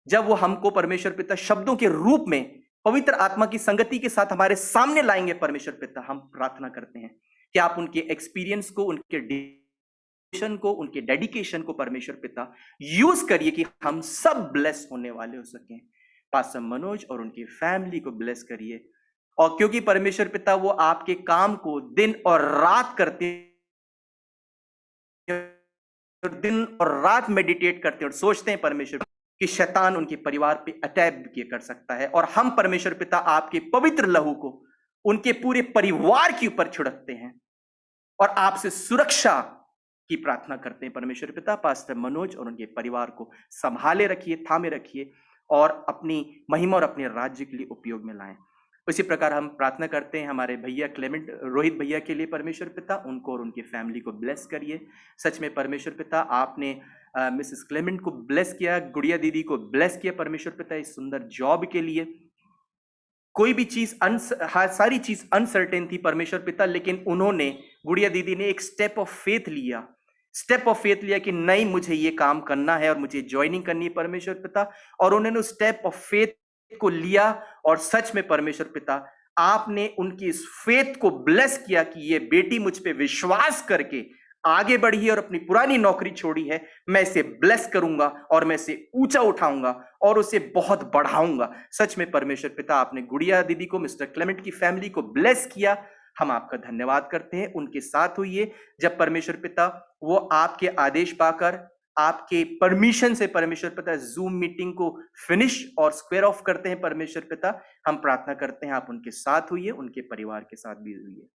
जब वो हमको परमेश्वर पिता शब्दों के रूप में पवित्र आत्मा की संगति के साथ हमारे सामने लाएंगे परमेश्वर पिता, हम प्रार्थना करते हैं कि आप उनके एक्सपीरियंस को, उनके डेडिकेशन को, उनके डेडिकेशन को परमेश्वर पिता यूज करिए कि हम सब ब्लेस होने वाले हो सकें। पास्टर मनोज और उनकी फैमिली को ब्लेस करिए, और क्योंकि परमेश्वर पिता वो आपके काम को दिन और रात करते हैं, दिन और रात मेडिटेट करते हैं और सोचते हैं परमेश्वर कि शैतान उनके परिवार पे अटैक कर सकता है, और हम परमेश्वर पिता आपके पवित्र लहू को उनके पूरे परिवार के ऊपर छिड़कते हैं और आपसे सुरक्षा की प्रार्थना करते हैं परमेश्वर पिता। पास्टर मनोज और उनके परिवार को संभाले रखिए, थामे रखिए और अपनी महिमा और अपने राज्य के लिए उपयोग में लाएं। उसी प्रकार हम प्रार्थना करते हैं हमारे भैया क्लेमेंट रोहित भैया के लिए परमेश्वर पिता, उनको और उनकी फैमिली को ब्लेस करिए। सच में परमेश्वर पिता आपने मिसेस क्लेमेंट को ब्लेस किया, गुड़िया दीदी को ब्लेस किया परमेश्वर पिता इस सुंदर जॉब के लिए। कोई भी चीज सारी चीज अनसर्टेन थी परमेश्वर पिता, लेकिन उन्होंने, गुड़िया दीदी ने एक स्टेप ऑफ फेथ लिया कि नहीं, मुझे ये काम करना है और मुझे ज्वाइनिंग करनी है परमेश्वर पिता, और उन्होंने उस स्टेप ऑफ फेथ को लिया। और सच में परमेश्वर पिता आपने उनकी इस फेथ को ब्लेस किया कि ये बेटी मुझ पे विश्वास करके आगे बढ़ी है और अपनी पुरानी नौकरी छोड़ी है, मैं इसे ब्लेस करूंगा और मैं इसे ऊंचा उठाऊंगा और उसे बहुत बढ़ाऊंगा। सच में परमेश्वर पिता, आपने गुड़िया दीदी को, मिस्टर क्लेमेंट की फैमिली को ब्लेस किया, हम आपका धन्यवाद करते हैं। उनके साथ हुई जब परमेश्वर पिता वो आपके आदेश पाकर, आपके परमिशन से परमेश्वर पिता जूम मीटिंग को फिनिश और स्क्वायर ऑफ करते हैं परमेश्वर पिता, हम प्रार्थना करते हैं आप उनके साथ हुई, उनके परिवार के साथ भी हुई।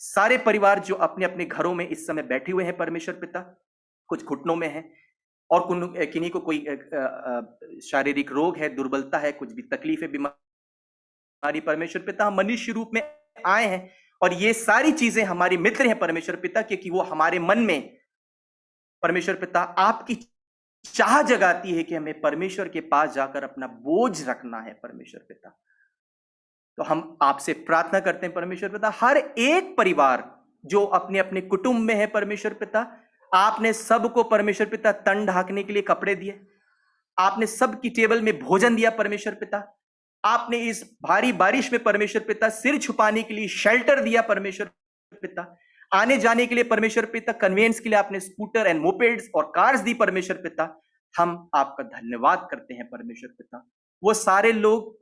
सारे परिवार जो अपने अपने घरों में इस समय बैठे हुए हैं परमेश्वर पिता, कुछ घुटनों में है और किन्हीं को कोई शारीरिक रोग है, दुर्बलता है, कुछ भी तकलीफ है, बीमारी, परमेश्वर पिता हम मनुष्य रूप में आए हैं और ये सारी चीजें हमारी मित्र हैं परमेश्वर पिता, क्योंकि वो हमारे मन में परमेश्वर पिता आपकी चाह जगाती है कि हमें परमेश्वर के पास जाकर अपना बोझ रखना है परमेश्वर पिता। तो हम आपसे प्रार्थना करते हैं परमेश्वर पिता, हर एक परिवार जो अपने अपने कुटुंब में है परमेश्वर पिता, आपने सबको परमेश्वर पिता तन ढाकने के लिए कपड़े दिए, आपने सबकी टेबल में भोजन दिया परमेश्वर पिता, आपने इस भारी बारिश में परमेश्वर पिता सिर छुपाने के लिए शेल्टर दिया परमेश्वर पिता, आने जाने के लिए परमेश्वर पिता कन्वेंस के लिए आपने स्कूटर एंड मोपेड्स और कार्स दी परमेश्वर पिता। हम आपका धन्यवाद करते हैं परमेश्वर पिता। वो सारे लोग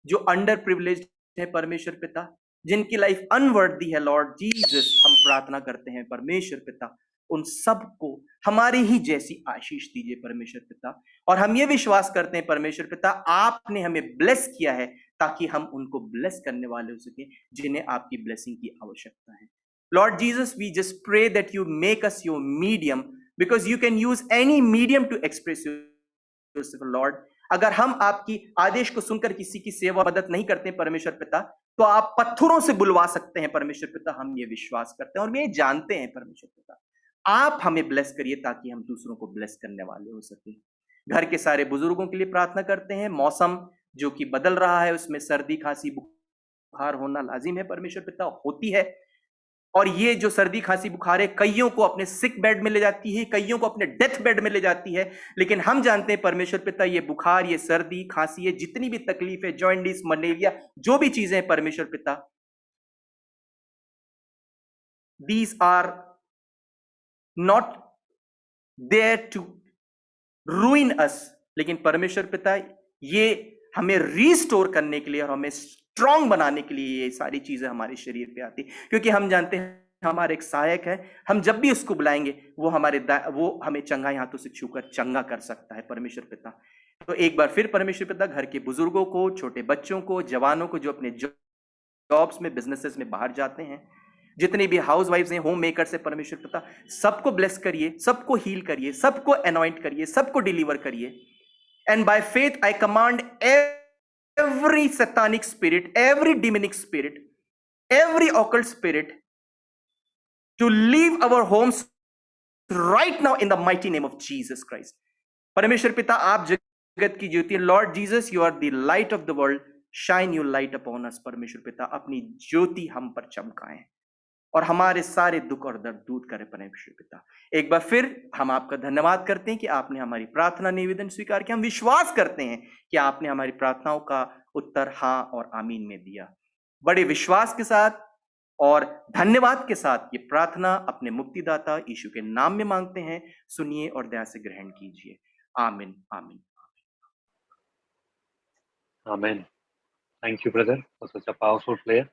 जो अंडर प्रिविलेज्ड है परमेश्वर पिता, जिनकी लाइफ अनवर्दी है, लॉर्ड जीसस हम प्रार्थना करते हैं परमेश्वर पिता, उन सबको हमारी ही जैसी आशीष दीजिए परमेश्वर पिता। और हम ये विश्वास करते हैं परमेश्वर पिता, आपने हमें ब्लेस किया है ताकि हम उनको ब्लेस करने वाले हो सके जिन्हें आपकी ब्लेसिंग की आवश्यकता है। Lord Jesus, we just pray that you make us your medium, because you can use any medium to express yourself Lord. अगर हम आपकी आदेश को सुनकर किसी की सेवा मदद नहीं करते परमेश्वर पिता, तो आप पत्थरों से बुलवा सकते हैं परमेश्वर पिता। हम ये विश्वास करते हैं और ये जानते हैं परमेश्वर पिता, आप हमें ब्लेस करिए ताकि हम दूसरों को ब्लेस करने वाले हो सके। घर के सारे बुजुर्गों के लिए प्रार्थना करते हैं। मौसम जो कि बदल रहा है, उसमें सर्दी खांसी बुखार होना लाजिम है परमेश्वर पिता, होती है। और ये जो सर्दी खांसी बुखार है, कईयों को अपने सिक बेड में ले जाती है, कईयों को अपने डेथ बेड में ले जाती है, लेकिन हम जानते हैं परमेश्वर पिता, ये बुखार, ये सर्दी खांसी, ये जितनी भी तकलीफ है, जॉइंटिस, मलेरिया, जो भी चीजें हैं परमेश्वर पिता, these are not there to ruin us, लेकिन परमेश्वर पिता ये हमें रीस्टोर करने के लिए और हमें स्ट्रांग बनाने के लिए ये सारी चीजें हमारे शरीर पे आती, क्योंकि हम जानते हैं हमारे एक सहायक है, हम जब भी उसको बुलाएंगे वो वो हमें चंगाई हाथों से छूकर चंगा कर सकता है परमेश्वर पिता। तो एक बार फिर परमेश्वर पिता, घर के बुजुर्गों को, छोटे बच्चों को, जवानों को जो अपने जॉब्स में, बिजनेसेस में बाहर जाते हैं, जितने भी हाउस वाइफ्स हैं, होम मेकर्स हैं परमेश्वर पिता, सबको ब्लेस करिए, सबको हील करिए, सबको अनॉइंट करिए, सबको डिलीवर करिए। And by faith I command every satanic spirit, every demonic spirit, every occult spirit to leave our homes right now in the mighty name of Jesus Christ. परमेश्वर पिता, आप जगत की ज्योति, Lord Jesus, you are the light of the world, shine your light upon us परमेश्वर पिता, अपनी ज्योति हम पर चमकाएं और हमारे सारे दुख और दर्द दूर करें परमेश्वर पिता। एक बार फिर हम आपका धन्यवाद करते हैं कि आपने हमारी प्रार्थना निवेदन स्वीकार किया। हम विश्वास करते हैं कि आपने हमारी प्रार्थनाओं का उत्तर हाँ और आमीन में दिया। बड़े विश्वास के साथ और धन्यवाद के साथ ये प्रार्थना अपने मुक्तिदाता यीशु के नाम में मांगते हैं। सुनिए और दया से ग्रहण कीजिए। आमीन, आमीन, आमीन। Thank you brother for such a powerful prayer.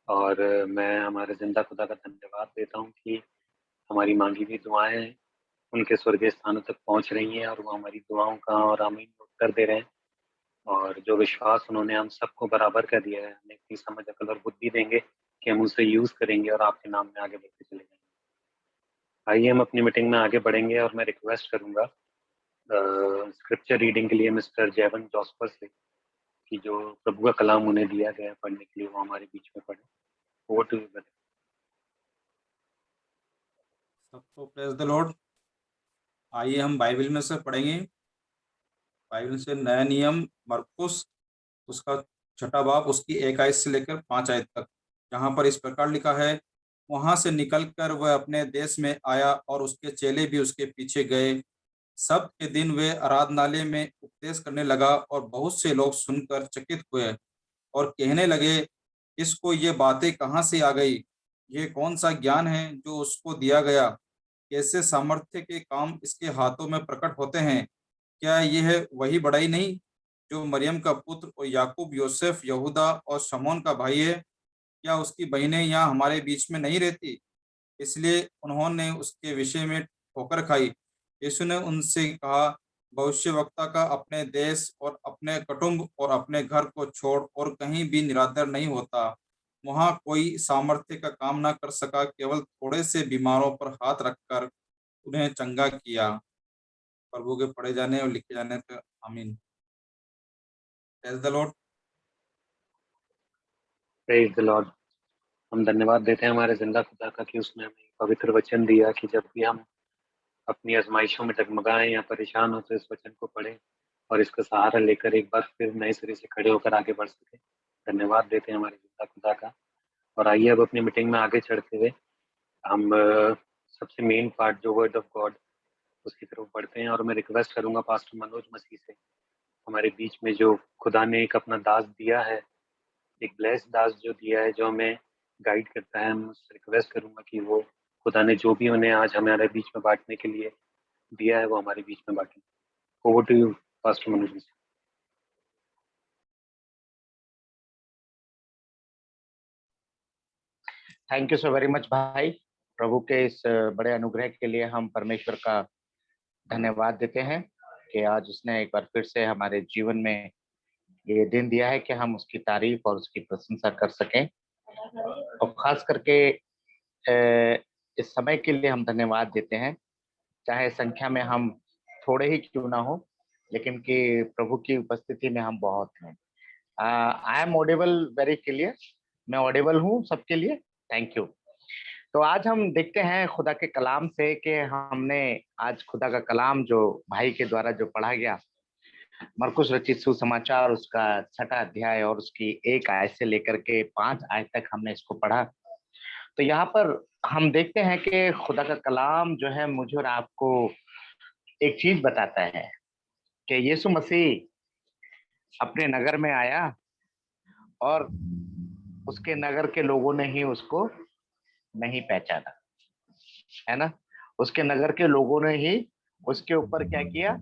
और मैं हमारे जिंदा खुदा का धन्यवाद देता हूँ कि हमारी मांगी हुई दुआएं उनके स्वर्गीय स्थानों तक पहुंच रही हैं और वो हमारी दुआओं का और आमीन उत्तर दे रहे हैं। और जो विश्वास उन्होंने हम सबको बराबर कर दिया है, हमें इतनी समझ, अकल और बुद्धि देंगे कि हम उसे यूज करेंगे और आपके नाम में आगे बढ़ते चले जाएंगे। आइए हम अपनी मीटिंग में आगे बढ़ेंगे और मैं रिक्वेस्ट करूंगा स्क्रिप्चर रीडिंग के लिए मिस्टर जयवंत जॉस्पर से कि जो प्रभु का कलाम उन्हें दिया गया है पढ़ने के लिए, वो हमारे बीच में पढ़े। Over to you brother. सबको प्रेज द लॉर्ड। आइए हम बाइबल में से पढ़ेंगे। बाइबल से नया नियम मरकुस उसका 6 बाब उसकी 1 आयत से लेकर 5 आयत तक, जहाँ पर इस प्रकार लिखा है, वहां से निकलकर वह अपने देश में आया और उसके चेले भी उसके पीछे गए। सब के दिन वे आराधनालय में उपदेश करने लगा और बहुत से लोग सुनकर चकित हुए और कहने लगे, इसको ये बातें कहाँ से आ गई? ये कौन सा ज्ञान है जो उसको दिया गया? कैसे सामर्थ्य के काम इसके हाथों में प्रकट होते हैं। क्या यह वही बड़ाई नहीं जो मरियम का पुत्र और याकूब, योसेफ, यहूदा और शमौन का भाई है? क्या उसकी बहनें यहाँ हमारे बीच में नहीं रहती? इसलिए उन्होंने उसके विषय में ठोकर खाई। यीशु ने उनसे कहा, भविष्यवक्ता का अपने देश और अपने कुटुंब और अपने घर को छोड़ और कहीं भी निरादर नहीं होता। वहां कोई सामर्थ्य का काम ना कर सका, केवल थोड़े से बीमारों पर हाथ रखकर उन्हें चंगा किया। प्रभु के पढ़े जाने और लिखे जाने तक आमीन। Praise the Lord. Praise the Lord. हम धन्यवाद देते हैं हमारे जिंदा खुदा का कि उसने हमें पवित्र वचन दिया कि जब भी हम अपनी आजमाइशों में डगमगाएं या परेशान हो तो इस वचन को पढ़ें और इसका सहारा लेकर एक बार फिर नए सिरे से खड़े होकर आगे बढ़ सकें। धन्यवाद देते हैं हमारे जिंदा खुदा का। और आइए अब अपनी मीटिंग में आगे चढ़ते हुए हम सबसे मेन पार्ट जो वर्ड ऑफ गॉड उसकी तरफ बढ़ते हैं। और मैं रिक्वेस्ट करूंगा पास्टर मनोज मसीह से, हमारे बीच में जो खुदा ने एक अपना दास दिया है, एक ब्लेस्ड दास जो दिया है, जो हमें गाइड करता है, मैं उससे रिक्वेस्ट करूंगा कि वो खुदा ने जो भी उन्हें आज हमारे बीच में बांटने के लिए दिया है वो हमारे बीच में बांटे। Over to you pastor Manoj Masih. Thank you so very much भाई। प्रभु के इस बड़े अनुग्रह के लिए हम परमेश्वर का धन्यवाद देते हैं कि आज उसने एक बार फिर से हमारे जीवन में ये दिन दिया है कि हम उसकी तारीफ और उसकी प्रशंसा कर सकें। और खास करके इस समय के लिए हम धन्यवाद देते हैं, चाहे संख्या में हम थोड़े ही क्यों ना हो, लेकिन कि प्रभु की उपस्थिति में हम बहुत हैं। I am audible very clear? मैं ऑडिबल हूँ सबके लिए? Thank you. तो आज हम देखते हैं खुदा के कलाम से कि हमने आज खुदा का कलाम जो भाई के द्वारा जो पढ़ा गया, मरकुस रचित सुसमाचार उसका 6वां अध्याय और उसकी 1 आयत से लेकर के 5 आयत तक हमने इसको पढ़ा। तो यहाँ पर हम देखते हैं कि खुदा का कलाम जो है मुझे और आपको एक चीज बताता है कि यीशु मसीह अपने नगर में आया और उसके नगर के लोगों ने ही उसको नहीं पहचाना, है ना। उसके नगर के लोगों ने ही उसके ऊपर क्या किया?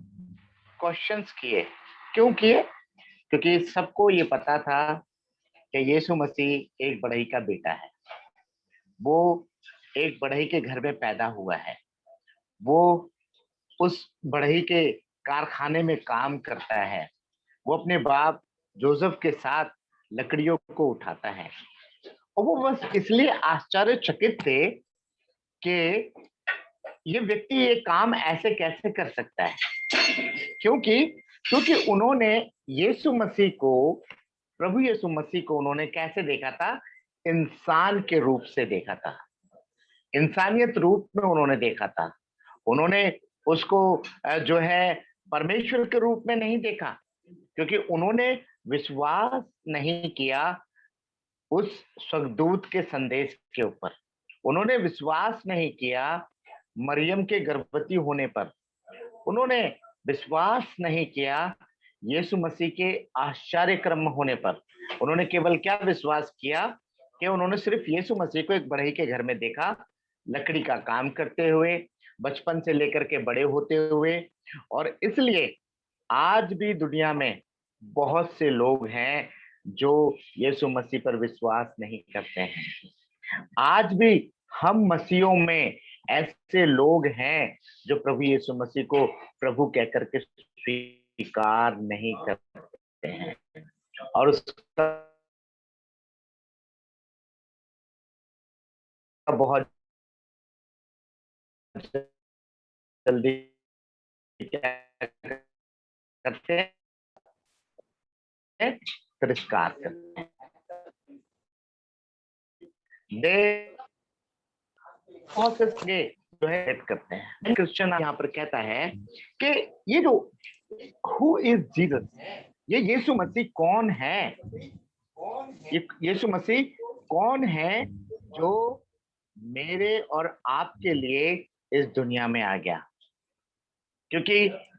क्वेश्चंस किए। क्यों किए? क्योंकि सबको ये पता था कि यीशु मसीह एक बढ़ई का बेटा है, वो एक बढ़ई के घर में पैदा हुआ है, वो उस बढ़ई के कारखाने में काम करता है, वो अपने बाप जोसेफ के साथ लकड़ियों को उठाता है। और वो बस इसलिए आश्चर्यचकित थे कि ये व्यक्ति ये काम ऐसे कैसे कर सकता है, क्योंकि उन्होंने यीशु मसीह को, प्रभु यीशु मसीह को उन्होंने कैसे देखा था? इंसान के रूप से देखा था, इंसानियत रूप में उन्होंने देखा था। उन्होंने उसको जो है परमेश्वर के रूप में नहीं देखा, क्योंकि उन्होंने विश्वास नहीं किया उस स्वर्गदूत के संदेश के ऊपर। उन्होंने विश्वास नहीं किया मरियम के गर्भवती होने पर। उन्होंने विश्वास नहीं किया यीशु मसीह के आश्चर्य कर्म होने पर। उन्होंने केवल क्या विश्वास किया कि उन्होंने सिर्फ यीशु मसीह को एक बढ़ई के घर में देखा, लकड़ी का काम करते हुए, बचपन से लेकर के बड़े होते हुए। और इसलिए आज भी दुनिया में बहुत से लोग हैं जो यीशु मसीह पर विश्वास नहीं करते हैं। आज भी हम मसीहों में ऐसे लोग हैं जो प्रभु यीशु मसीह को प्रभु कहकर के स्वीकार नहीं करते हैं, और उसका बहुत जल्दी क्या करते हैं? तिरस्कार करते हैं। बहुत से जो है करते हैं। क्रिश्चियन यहाँ पर कहता है कि ये जो हु इज जीसस, ये यीशु मसीह कौन है? ये यीशु मसीह कौन है जो मेरे और आपके लिए इस दुनिया में आ गया? क्योंकि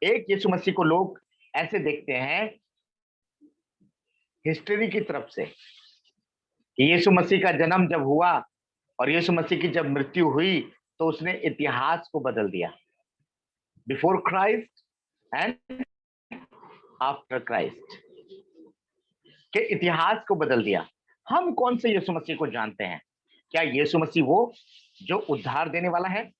एक यीशु मसीह को लोग ऐसे देखते हैं हिस्ट्री की तरफ से कि यीशु मसीह का जन्म जब हुआ और यीशु मसीह की जब मृत्यु हुई तो उसने इतिहास को बदल दिया। Before Christ and after Christ के इतिहास को बदल दिया। हम कौन से यीशु मसीह को जानते हैं? क्या यीशु मसीह वो जो उद्धार देने वाला है?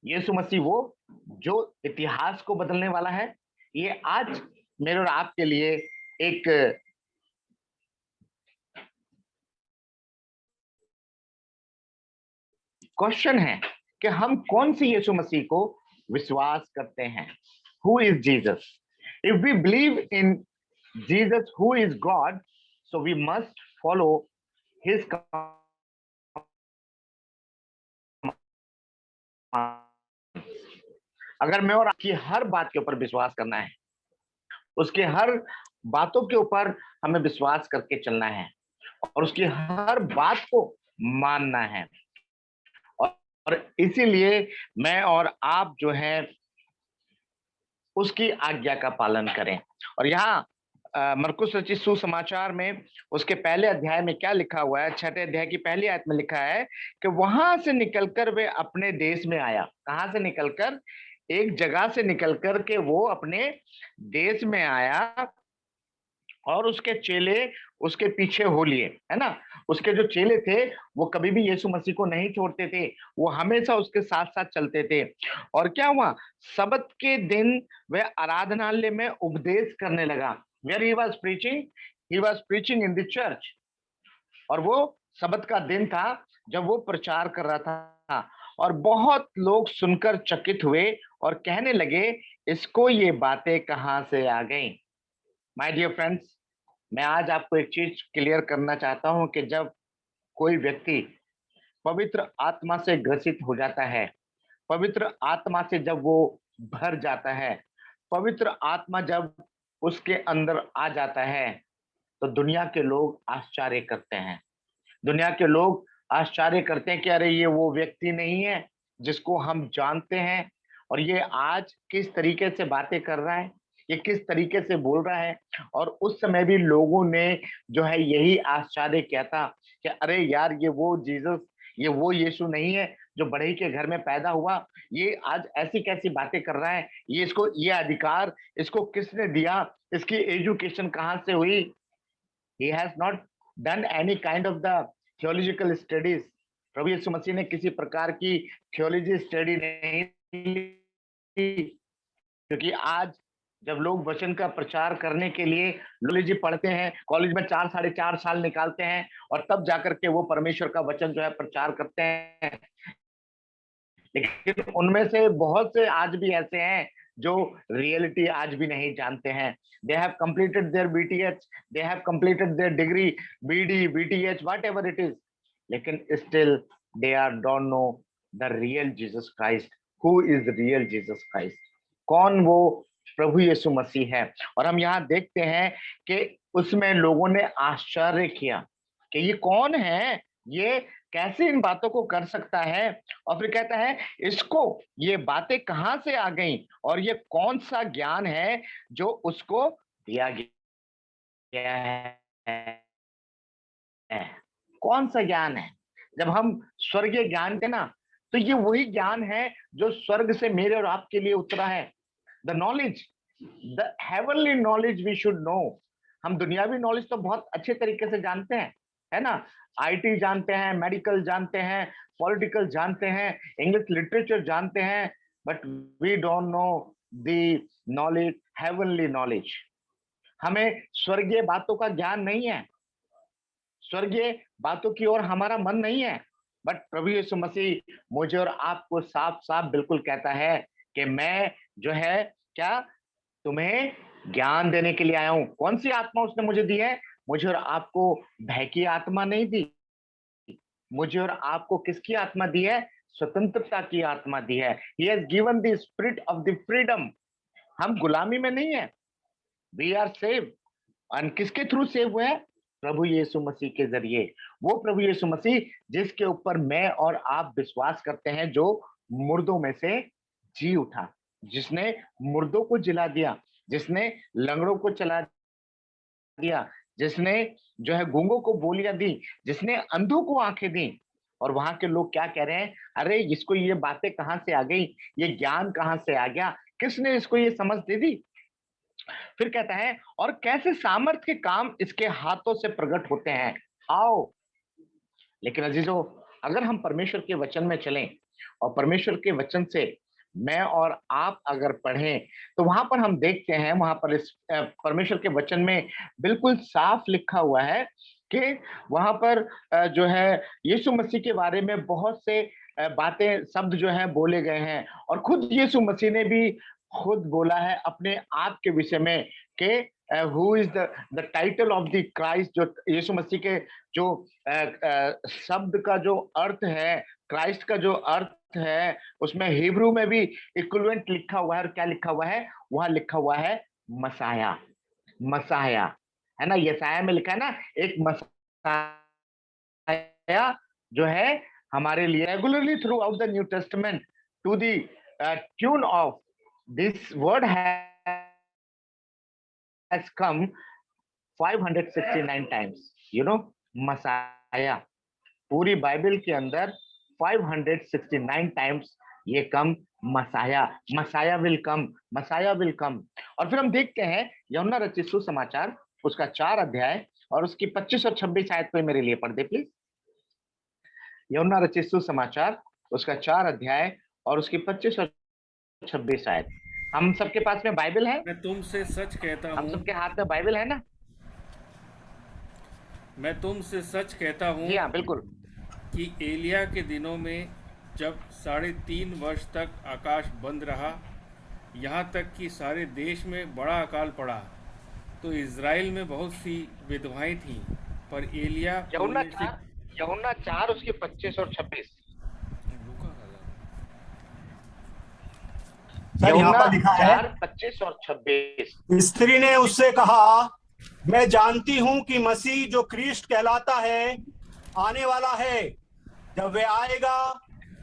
यीशु मसीह वो जो इतिहास को बदलने वाला है? ये आज मेरे और आपके लिए एक क्वेश्चन है कि हम कौन सी यीशु मसीह को विश्वास करते हैं। Who is Jesus? If we believe in Jesus who is God, so we must follow his अगर मैं और आपकी हर बात के ऊपर विश्वास करना है, उसके हर बातों के ऊपर हमें विश्वास करके चलना है और उसकी हर बात को मानना है, और इसीलिए मैं और आप जो है उसकी आज्ञा का पालन करें। और यहाँ मरकुस रचित सुसमाचार में उसके पहले अध्याय में क्या लिखा हुआ है? 6 अध्याय की पहली आयत में लिखा है कि वहां से निकलकर वे अपने देश में आया। कहां से निकलकर? एक जगह से निकलकर के वो अपने देश में आया और उसके चेले उसके पीछे हो लिए, है ना। उसके जो चेले थे वो कभी भी यीशु मसीह को नहीं छोड़ते थे, वो हमेशा उसके साथ साथ चलते थे। और क्या हुआ? सब्त के दिन वह आराधनालय में उपदेश करने लगा। Where he was preaching in the church. और वो सब्त का दिन था जब वो प्रचार कर रहा था, और बहुत लोग सुनकर चकित हुए और कहने लगे, इसको ये बातें कहां से आ गई। माय डियर फ्रेंड्स, मैं आज आपको एक चीज क्लियर करना चाहता हूं कि जब कोई व्यक्ति पवित्र आत्मा से ग्रसित हो जाता है, पवित्र आत्मा से जब वो भर जाता है, पवित्र आत्मा जब उसके अंदर आ जाता है, तो दुनिया के लोग आश्चर्य करते हैं। दुनिया के लोग आश्चर्य करते हैं कि अरे ये वो व्यक्ति नहीं है जिसको हम जानते हैं, और ये आज किस तरीके से बातें कर रहा है, ये किस तरीके से बोल रहा है। और उस समय भी लोगों ने जो है यही आश्चर्य किया था कि अरे यार, ये वो जीसस, ये वो यीशु नहीं है जो बढ़ई के घर में पैदा हुआ, ये आज ऐसी कैसी बातें कर रहा है, ये इसको ये अधिकार इसको किसने दिया, इसकी एजुकेशन कहाँ से हुई। He has not done any kind of the theological studies. प्रभु यीशु मसीह ने किसी प्रकार की थियोलॉजी स्टडी नहीं ली, क्योंकि आज जब लोग वचन का प्रचार करने के लिए थियोलॉजी पढ़ते हैं, कॉलेज में 4 साढ़े 4 साल निकालते हैं, और तब जाकर के वो परमेश्वर का वचन जो है प्रचार करते हैं। लेकिन उनमें से बहुत से आज भी ऐसे हैं जो रियलिटी आज भी नहीं जानते हैं। They have completed their BTH, they have completed their degree, BD, BTH, whatever it is. लेकिन still they don't know the real Jesus Christ. Who is real Jesus Christ? कौन वो प्रभु यीशु मसीह है? और हम यहाँ देखते हैं कि उसमें लोगों ने आश्चर्य किया कि ये कौन है, ये कैसे इन बातों को कर सकता है। और फिर कहता है, इसको ये बातें कहां से आ गई, और ये कौन सा ज्ञान है जो उसको दिया गया है। कौन सा ज्ञान है? जब हम स्वर्गीय ज्ञान के ना, तो ये वही ज्ञान है जो स्वर्ग से मेरे और आपके लिए उतरा है। The knowledge, the heavenly knowledge we should know. हम दुनियावी नॉलेज तो बहुत अच्छे तरीके से जानते हैं, है ना। आईटी जानते हैं, मेडिकल जानते हैं, पॉलिटिकल जानते हैं, इंग्लिश लिटरेचर जानते हैं, but we don't know the knowledge, heavenly knowledge. हमें स्वर्गीय बातों का ज्ञान नहीं है, स्वर्गीय बातों की ओर हमारा मन नहीं है। बट प्रभु यीशु मसीह मुझे और आपको साफ साफ बिल्कुल कहता है कि मैं जो है क्या तुम्हें ज्ञान देने के लिए आया हूं। कौन सी आत्मा उसने मुझे दी है? मुझे और आपको भय की आत्मा नहीं दी, मुझे और आपको किसकी आत्मा दी है? स्वतंत्रता की आत्मा दी है। He has given the spirit of the freedom. हम गुलामी में नहीं है, we are saved। और किसके थ्रू सेव हुए हैं? प्रभु यीशु मसीह के जरिए। वो प्रभु यीशु मसीह जिसके ऊपर मैं और आप विश्वास करते हैं, जो मुर्दों में से जी उठा, जिसने मुर्दों को जिला दिया, जिसने लंगड़ों को चला दिया, जिसने जो है गूंगों को बोलियां दी, जिसने अंधों को आंखें दी, और वहां के लोग क्या कह रहे हैं, अरे इसको ये बातें कहां से आ गई, ये ज्ञान कहां से आ गया, किसने इसको ये समझ दे दी। फिर कहता है और कैसे सामर्थ के काम इसके हाथों से प्रकट होते हैं, आओ। लेकिन अजीजों, अगर हम परमेश्वर के वचन में चलें और परमेश्वर के वचन से मैं और आप अगर पढ़ें, तो वहां पर हम देखते हैं, वहां पर इस परमेश्वर के वचन में बिल्कुल साफ लिखा हुआ है कि वहां पर जो है यीशु मसीह के बारे में बहुत से बातें, शब्द जो है बोले गए हैं। और खुद यीशु मसीह ने भी खुद बोला है अपने आप के विषय में कि who is the title of the Christ. जो यीशु मसीह के जो शब्द का जो अर्थ है, क्राइस्ट का जो अर्थ है, उसमें हिब्रू में भी इक्विवेलेंट लिखा हुआ है। और क्या लिखा हुआ है, वहां लिखा हुआ है मसाया। मसाया है ना, यसाया में लिखा है ना, एक मसाया जो है हमारे लिए regularly throughout the New Testament to the tune of this word has come 569 times, you know, Messiah पूरी बाइबल के अंदर 569 टाइम्स ये come Messiah, Messiah will come, Messiah will come. और फिर हम देखते हैं यूहन्ना रचित सुसमाचार उसका 4 अध्याय और उसकी 25 और 26 आयत पे मेरे लिए पढ़ दे प्लीज। यूहन्ना रचित सुसमाचार उसका 4 अध्याय और उसकी 25 और 26 आयत। हम सबके पास में बाइबल है? मैं तुमसे सच कहता हूँ, हम सबके हाथ में बाइबल है ना? मैं तुमसे सच कहता हूँ जी हाँ, बिल्कुल। कि एलिया के दिनों में जब 3.5 वर्ष तक आकाश बंद रहा, यहाँ तक कि सारे देश में बड़ा अकाल पड़ा, तो इज़राइल में बहुत सी विधवाएं थीं, पर एलिया यूहन्ना 4 उसके 25 और 26। सर यहाँ पर लिखा है 4, 25 और 26। स्त्री ने उससे कहा, मैं जानती हूँ कि मसीह जो क्रिस्ट कहलाता है आने वाला है। जब वे आएगा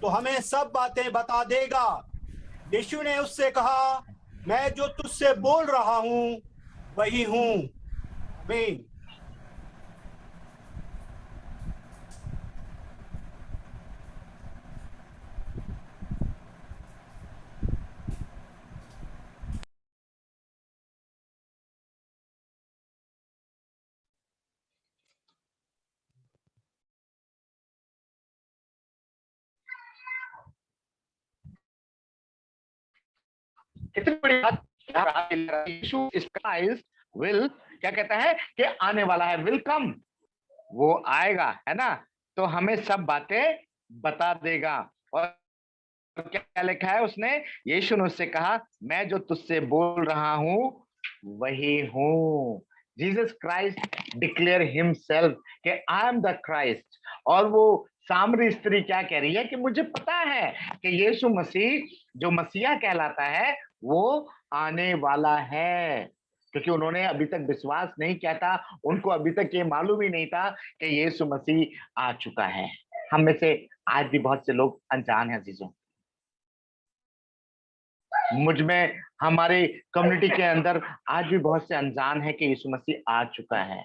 तो हमें सब बातें बता देगा। यीशु ने उससे कहा, मैं जो तुझसे बोल रहा हूँ वही हूँ। आमीन। कितनी बड़ी बात। यीशु क्राइस्ट विल क्या कहता है कि आने वाला है, विल कम, वो आएगा, है ना, तो हमें सब बातें बता देगा। और क्या लिखा है उसने, यीशु ने उससे कहा, मैं जो तुझसे बोल रहा हूं वही हूं। जीसस क्राइस्ट डिक्लेयर हिमसेल्फ कि आई एम द क्राइस्ट। और वो सामरी स्त्री क्या कह रही है कि मुझे पता है कि यीशु मसीह जो मसीहा कहलाता है वो आने वाला है, क्योंकि उन्होंने अभी तक विश्वास नहीं किया था, उनको अभी तक ये मालूम ही नहीं था कि यीशु मसीह आ चुका है। हम में से आज भी बहुत से लोग अनजान हैं अजीजों, मुझ में, हमारे कम्युनिटी के अंदर आज भी बहुत से अनजान है कि यीशु मसीह आ चुका है।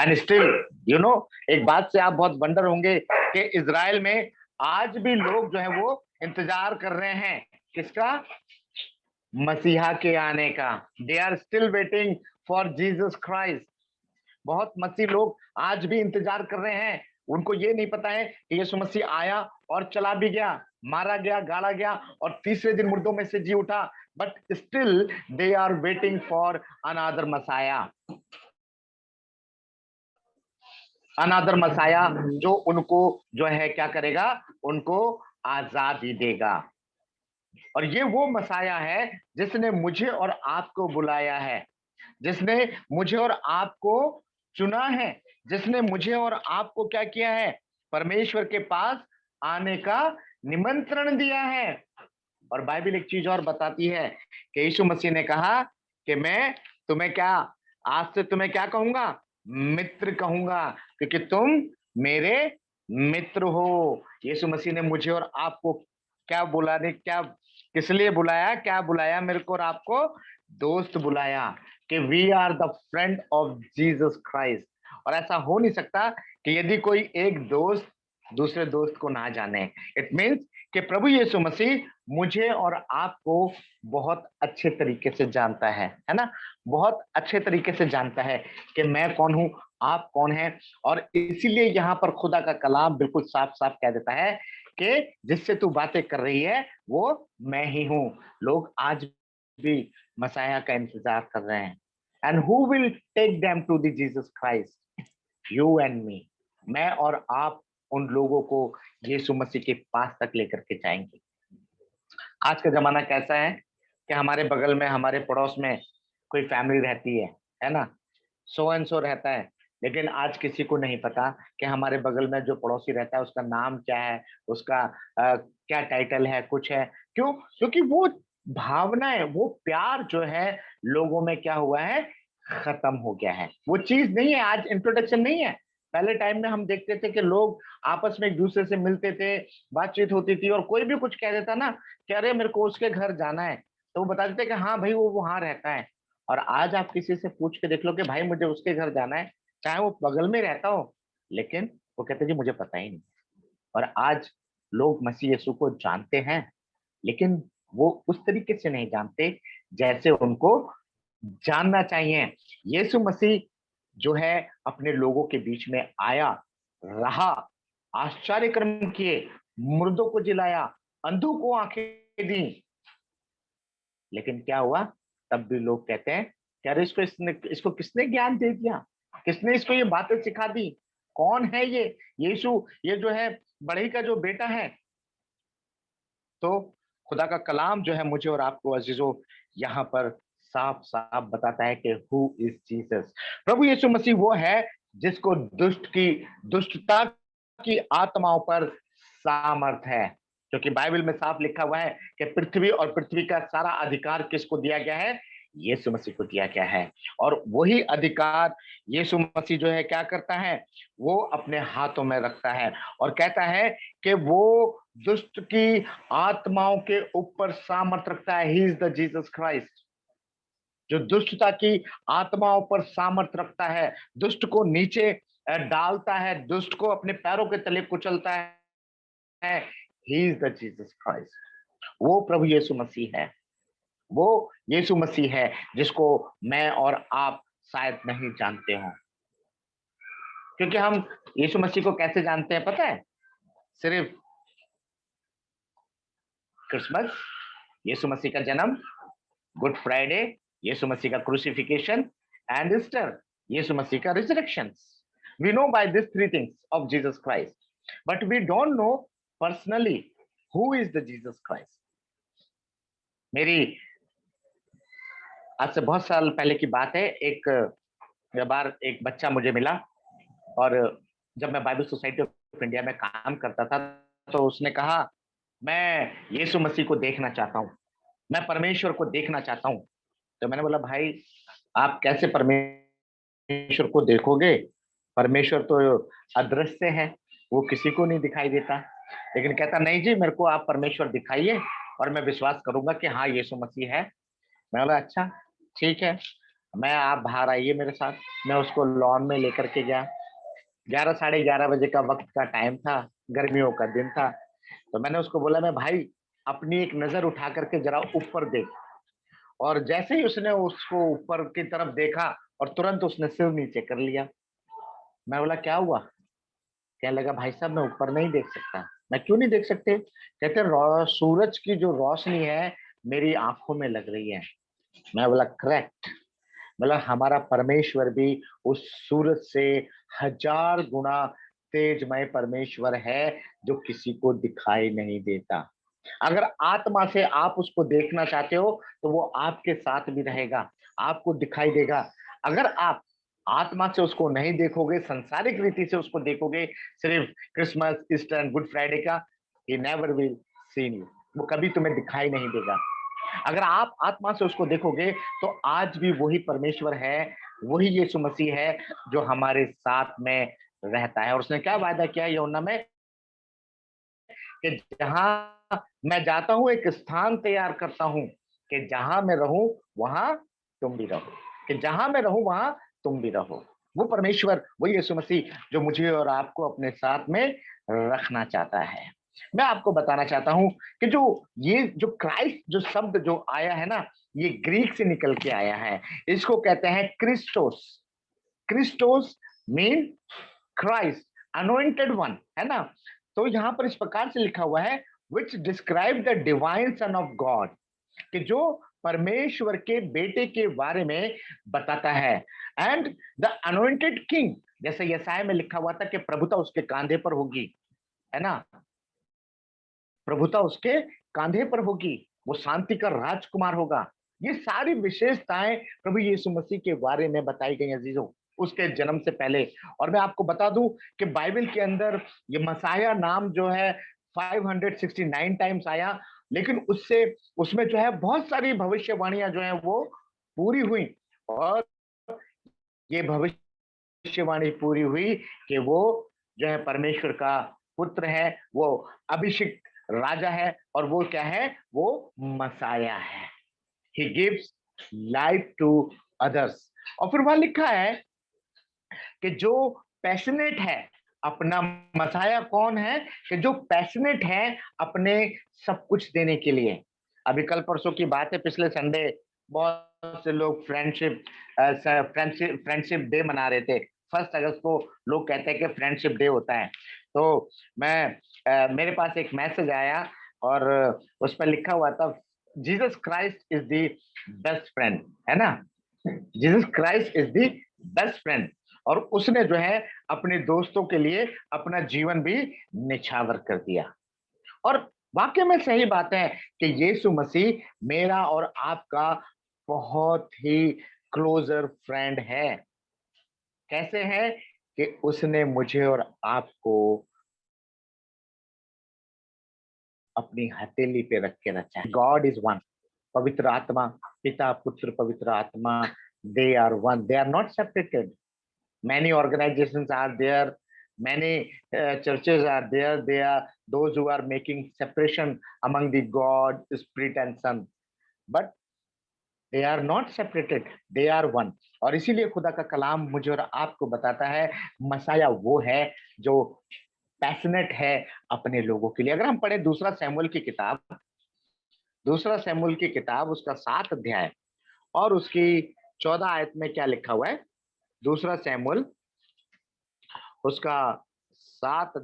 एंड स्टिल यू नो, एक बात से आप बहुत वंडर होंगे कि इजराइल में आज भी लोग जो है वो इंतजार कर रहे हैं, किसका, मसीहा के आने का। They are still waiting for Jesus Christ. बहुत मसीह लोग आज भी इंतजार कर रहे हैं, उनको ये नहीं पता है कि यीशु मसीह आया और चला भी गया, मारा गया, गाड़ा गया और तीसरे दिन मुर्दों में से जी उठा, but still they are waiting for another Messiah, another Messiah जो उनको जो है क्या करेगा, उनको आजादी देगा। और ये वो मसाया है जिसने मुझे और आपको बुलाया है, जिसने मुझे और आपको चुना है, जिसने मुझे और आपको क्या किया है, परमेश्वर के पास आने का निमंत्रण दिया है। और बाइबल एक चीज और बताती है कि यीशु मसीह ने कहा कि मैं तुम्हें क्या, आज से तुम्हें क्या कहूंगा, मित्र कहूंगा, क्योंकि तुम मेरे मित्र हो। यीशु मसीह ने मुझे और आपको क्या बुलाने, क्या किस लिए बुलाया, क्या बुलाया, मेरे को और आपको दोस्त बुलाया, कि we are the friend of Jesus Christ. और ऐसा हो नहीं सकता कि यदि कोई एक दोस्त दूसरे दोस्त को ना जाने। इट मीन्स कि प्रभु यीशु मसीह मुझे और आपको बहुत अच्छे तरीके से जानता है ना, बहुत अच्छे तरीके से जानता है कि मैं कौन हूं, आप कौन हैं। और इसीलिए यहाँ पर खुदा का कलाम बिल्कुल साफ साफ कह देता है कि जिससे तू बातें कर रही है वो मैं ही हूं। लोग आज भी मसाया का इंतजार कर रहे हैं। And who will take them to the Jesus Christ? You and me. मैं और आप उन लोगों को यीशु मसीह के पास तक लेकर के जाएंगे। आज का जमाना कैसा है कि हमारे बगल में, हमारे पड़ोस में कोई फैमिली रहती है ना, सो एंड सो रहता है, लेकिन आज किसी को नहीं पता कि हमारे बगल में जो पड़ोसी रहता है उसका नाम क्या है, उसका क्या टाइटल है, कुछ है। क्यों? क्योंकि वो भावनाएं, वो प्यार जो है लोगों में क्या हुआ है, खत्म हो गया है। वो चीज नहीं है, आज इंट्रोडक्शन नहीं है। पहले टाइम में हम देखते थे कि लोग आपस में एक दूसरे से मिलते थे, बातचीत होती थी, और कोई भी कुछ कह देता ना कि अरे मेरे को उसके घर जाना है, तो वो बता देते कि हाँ भाई वो वहां रहता है। और आज आप किसी से पूछ के देख लो कि भाई मुझे उसके घर जाना है, चाहे वो बगल में रहता हो, लेकिन वो कहते जी मुझे पता ही नहीं। और आज लोग मसीह यीशु को जानते हैं, लेकिन वो उस तरीके से नहीं जानते जैसे उनको जानना चाहिए। यीशु मसीह जो है अपने लोगों के बीच में आया, रहा, आश्चर्य कर्म किए, मुर्दों को जिलाया, अंधों को आंखें दी, लेकिन क्या हुआ? तब भी लोग कहते हैं कि अरे इसको किसने ज्ञान दे दिया, किसने इसको ये बातें सिखा दी, कौन है ये यीशु, ये जो है बड़े का जो बेटा है। तो खुदा का कलाम जो है मुझे और आपको अजीजों यहाँ पर साफ साफ बताता है कि हु इज जीसस। प्रभु यीशु मसीह वो है जिसको दुष्टता की आत्माओं पर सामर्थ है, क्योंकि बाइबल में साफ लिखा हुआ है कि पृथ्वी और पृथ्वी का सारा अधिकार किसको दिया गया है? यीशु मसीह को दिया गया है। और वही अधिकार यीशु मसीह जो है क्या करता है? वो अपने हाथों में रखता है और कहता है कि वो दुष्ट की आत्माओं के ऊपर सामर्थ रखता है। He is the Jesus Christ, जो दुष्टता की आत्माओं पर सामर्थ रखता है, दुष्ट को नीचे डालता है, दुष्ट को अपने पैरों के तले कुचलता है। He is the Jesus Christ. वो प्रभु यीशु मसीह है, वो यीशु मसीह है जिसको मैं और आप शायद नहीं जानते हो। क्योंकि हम यीशु मसीह को कैसे जानते हैं पता है? सिर्फ क्रिसमस, यीशु मसीह का जन्म, गुड फ्राइडे, यीशु मसीह का क्रूसिफिकेशन, एंड ईस्टर, यीशु मसीह का resurrection. We know by these three things of Jesus Christ, but we don't know personally who is the Jesus Christ. मेरी आज से बहुत साल पहले की बात है, एक बार एक बच्चा मुझे मिला, और जब मैं बाइबल सोसाइटी ऑफ इंडिया में काम करता था तो उसने कहा मैं यीशु मसीह को देखना चाहता हूँ, मैं परमेश्वर को देखना चाहता हूँ। तो मैंने बोला भाई आप कैसे परमेश्वर को देखोगे? परमेश्वर तो अदृश्य है, वो किसी को नहीं दिखाई देता। लेकिन कहता नहीं जी, मेरे को आप परमेश्वर दिखाइए और मैं विश्वास करूंगा कि हाँ यीशु मसीह है। मैं बोला अच्छा ठीक है, मैं आप बाहर आइए मेरे साथ। मैं उसको लॉन में लेकर के गया। 11 साढ़े 11 बजे का वक्त का टाइम था, गर्मियों का दिन था। तो मैंने उसको बोला मैं भाई अपनी एक नजर उठा करके जरा ऊपर देख। और जैसे ही उसने उसको ऊपर की तरफ देखा और तुरंत उसने सिर नीचे कर लिया। मैं बोला क्या हुआ? कहने लगा भाई साहब मैं ऊपर नहीं देख सकता। मैं क्यों नहीं देख सकते? कहते सूरज की जो रोशनी है मेरी आंखों में लग रही है। मैं बोला करेक्ट। मतलब हमारा परमेश्वर भी उस सूरज से 1000 गुना तेजमय परमेश्वर है जो किसी को दिखाई नहीं देता। अगर आत्मा से आप उसको देखना चाहते हो तो वो आपके साथ भी रहेगा, आपको दिखाई देगा। अगर आप आत्मा से उसको नहीं देखोगे, संसारिक रीति से उसको देखोगे, सिर्फ Christmas, Easter and good Friday का, he never will see you, वो कभी तुम्हें दिखाई नहीं देगा। अगर आप आत्मा से उसको देखोगे तो आज भी वही परमेश्वर है, वही यीशु मसीह है जो हमारे साथ में रहता है। और उसने क्या वायदा किया यूहन्ना में कि जहां मैं जाता हूं एक स्थान तैयार करता हूं, कि जहां मैं रहूं वहां तुम भी रहो, कि जहां मैं रहूं वहां तुम भी रहो। वो परमेश्वर, वो यीशु मसीह जो मुझे और आपको अपने साथ में रखना चाहता है। मैं आपको बताना चाहता हूं कि ये जो क्राइस्ट जो शब्द जो आया है ना, ये ग्रीक से निकल के आया है। इसको कहते हैं Christos. Christos mean Christ, anointed one, है ना। तो यहाँ पर इस प्रकार से लिखा हुआ है, विच describe the divine son of God, कि जो परमेश्वर के बेटे के बारे में बताता है। एंड द अनोइंटेड किंग, जैसे यसाया में लिखा हुआ था कि प्रभुता उसके कांधे पर होगी, है ना, प्रभुता उसके कांधे पर होगी, वो शांति का राजकुमार होगा। ये सारी विशेषताएं प्रभु यीशु मसीह के बारे में बताई गई अजीजों, उसके जन्म से पहले। और मैं आपको बता दूं कि बाइबल के अंदर ये मसाया नाम जो है 569 टाइम्स आया, लेकिन उसमें जो है बहुत सारी भविष्यवाणियां जो है वो पूरी हुई। और ये भविष्यवाणी पूरी हुई कि वो जो है परमेश्वर का पुत्र है, वो अभिषिक्त राजा है, और वो क्या है, वो मसाया है। He gives life to others। और फिर वहां लिखा है कि जो पैशनेट है, अपना मसाया कौन है, कि जो पैशनेट है अपने सब कुछ देने के लिए। अभी कल परसों की बात है, पिछले संडे बहुत से लोग फ्रेंडशिप डे मना रहे थे। 1 अगस्त को लोग कहते हैं कि फ्रेंडशिप डे होता है। तो मेरे पास एक मैसेज आया और उस पर लिखा हुआ था, Jesus Christ is the best friend, है ना, Jesus Christ is the best friend. और उसने जो है अपने दोस्तों के लिए अपना जीवन भी निछावर कर दिया। और वाकई में सही बात है कि यीशु मसीह मेरा और आपका बहुत ही क्लोजर फ्रेंड है। कैसे है कि उसने मुझे और आपको अपनी हथेली पे रख के रखा है। गॉड इज वन, पवित्र आत्मा, पिता पुत्र पवित्र आत्मा, they are one, they are not separated। many organizations are there, many churches are there, they are those who are making separation among the God, Spirit and Son, but they are not separated, they are one। और इसीलिए खुदा का कलाम मुझे और आपको बताता है Messiah वो है जो पैशनेट है अपने लोगों के लिए। अगर हम पढ़े दूसरा सैमुएल की किताब उसका 7 अध्याय और उसकी 14 आयत में क्या लिखा हुआ है, दूसरा सैमुएल उसका 7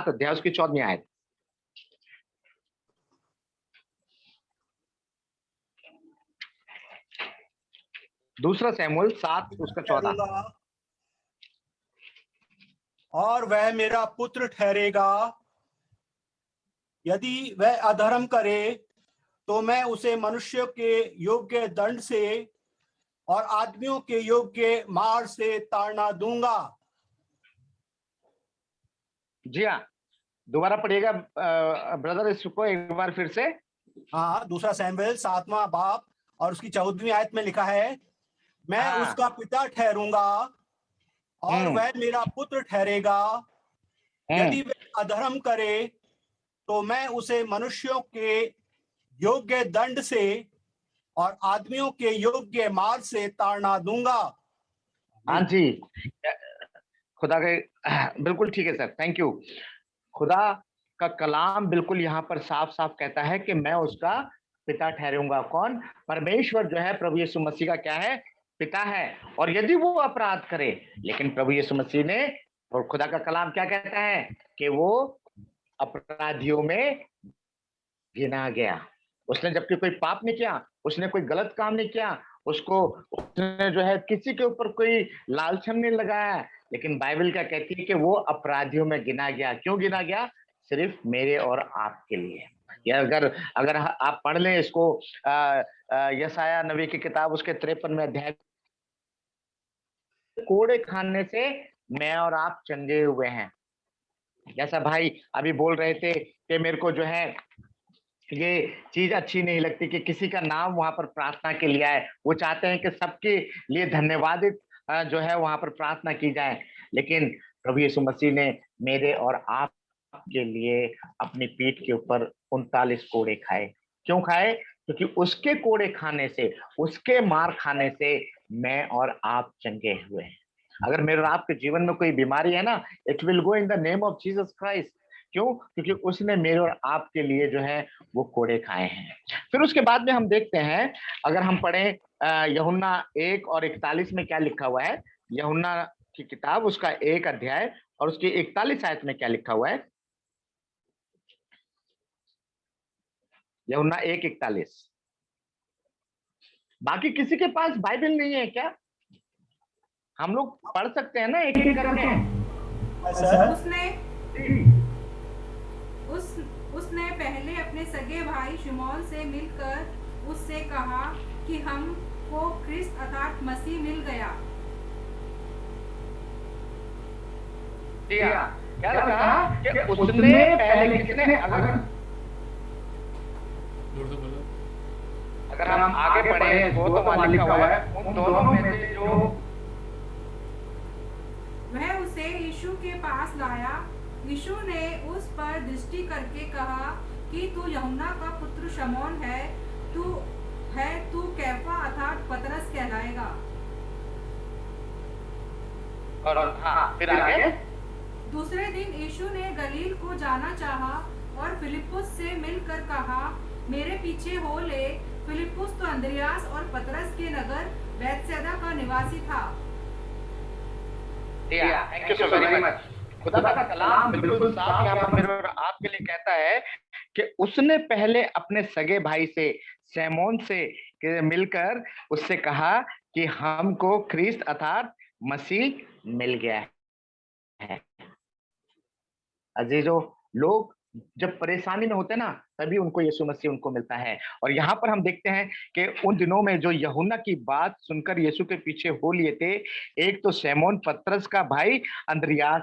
अध्याय उसकी 14वीं आयत। दूसरा सैमुएल 7 उसका 14। और वह मेरा पुत्र ठहरेगा, यदि वह अधर्म करे तो मैं उसे मनुष्य के योग्य दंड से और आदमियों के योग्य मार से ताड़ना दूंगा। जी हाँ, दोबारा पढ़िएगा ब्रदर इसको एक बार फिर से। हाँ, दूसरा सैमुएल 7वां बाब और उसकी 14वीं आयत में लिखा है, मैं उसका पिता ठहरूंगा और वह मेरा पुत्र ठहरेगा, यदि वह अधर्म करे तो मैं उसे मनुष्यों के योग्य दंड से और आदमियों के योग्य मार से ताड़ना दूंगा। हाँ जी, खुदा के बिल्कुल ठीक है सर, थैंक यू। खुदा का कलाम बिल्कुल यहाँ पर साफ साफ कहता है कि मैं उसका पिता ठहरूंगा। कौन? परमेश्वर जो है प्रभु यीशु मसीह का क्या है, पिता है। और यदि वो अपराध करे, लेकिन प्रभु यीशु मसीह ने और खुदा का कलाम क्या कहता है कि वो अपराधियों में गिना गया। उसने जबकि कोई पाप नहीं किया, उसने कोई गलत काम नहीं किया, उसने जो है किसी के ऊपर कोई लालचन नहीं लगाया, लेकिन बाइबल क्या कहती है कि वो अपराधियों में गिना गया। क्यों गिना गया? सिर्फ मेरे और आपके लिए। या अगर आप पढ़ लें इसको यशायाह नबी की किताब उसके 53वें अध्याय, कोड़े खाने से मैं और आप चंगे हुए हैं। जैसा भाई अभी बोल रहे थे कि मेरे को जो है ये चीज अच्छी नहीं लगती कि किसी का नाम वहां पर प्रार्थना के लिए आए। वो चाहते हैं कि सबके लिए धन्यवादित जो है वहां पर प्रार्थना की जाए, लेकिन प्रभु यीशु मसीह ने मेरे और आप के लिए अपनी पीठ के ऊपर 39 कोड़े खाए। क्यों खाए? क्योंकि उसके कोड़े खाने से, उसके मार खाने से मैं और आप चंगे हुए हैं। अगर मेरे और आपके जीवन में कोई बीमारी है ना, it will go in the name of Jesus Christ. क्यों? क्योंकि उसने मेरे और आपके लिए जो है वो कोड़े खाए हैं। फिर उसके बाद में हम देखते हैं, अगर हम पढ़ें यूहन्ना 1:41 में क्या लिखा हुआ है। यूहन्ना की किताब उसका 1 अध्याय और उसकी 41 आयत में क्या लिखा हुआ है। यूहन्ना 1:41। बाकी किसी के पास बाइबल नहीं है क्या? हम लोग पढ़ सकते हैं ना एक एक करके। उसने पहले अपने सगे भाई शिमोन से मिलकर उससे कहा कि हमको क्रिस्त अर्थात मसीह मिल गया। क्या कहा कि उसने पहले किसने, अगर हम आगे पढ़े वो तो वहां लिखा हुआ है, उन दोनों में से जो वह उसे यीशु के पास लाया। यीशु ने उस पर दृष्टि करके कहा कि तू यूहन्ना का पुत्र शमौन है, तू कैफा अर्थात पतरस कहलाएगा। और फिर आगे दूसरे दिन यीशु ने गलील को जाना चाहा और फिलिप्पुस से मिलकर कहा, मेरे पीछे हो ले। फिलिप्पुस तो अंद्रियास और पतरस के नगर बैतसैदा का निवासी था। Thank you so very much. खुदा का कलाम बिल्कुल साफ यहाँ पर मेरे और आपके लिए कहता है कि उसने पहले अपने सगे भाई से शमौन से मिलकर उससे कहा कि हमको ख्रीस्त अर्थात मसीह मिल गया है। अजीजों, लोग जब परेशानी में होते हैं ना, तभी उनको यीशु मसीह उनको मिलता है। और यहाँ पर हम देखते हैं कि उन दिनों में जो यूहन्ना की बात सुनकर यीशु के पीछे हो लिए थे, एक तो शमौन पतरस का भाई अंद्रियास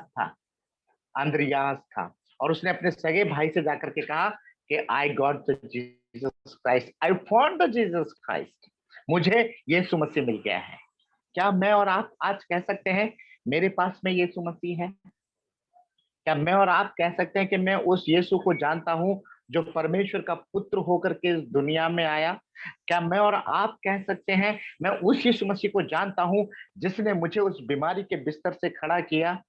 था और उसने अपने सगे भाई से जाकर के कहा कि I got the Jesus Christ, I found the Jesus Christ, मुझे यीशु मसीह मिल गया है। क्या मैं और आप आज कह सकते हैं मेरे पास में यीशु मसीह है? क्या मैं और आप कह सकते हैं कि मैं उस यीशु को जानता हूं जो परमेश्वर का पुत्र होकर के इस दुनिया में आया? क्या मैं और आप कह सकते हैं मैं उस यीशु मसीह को जानता हूं जिसने मुझे उस बीमारी के बिस्तर से खड़ा किया?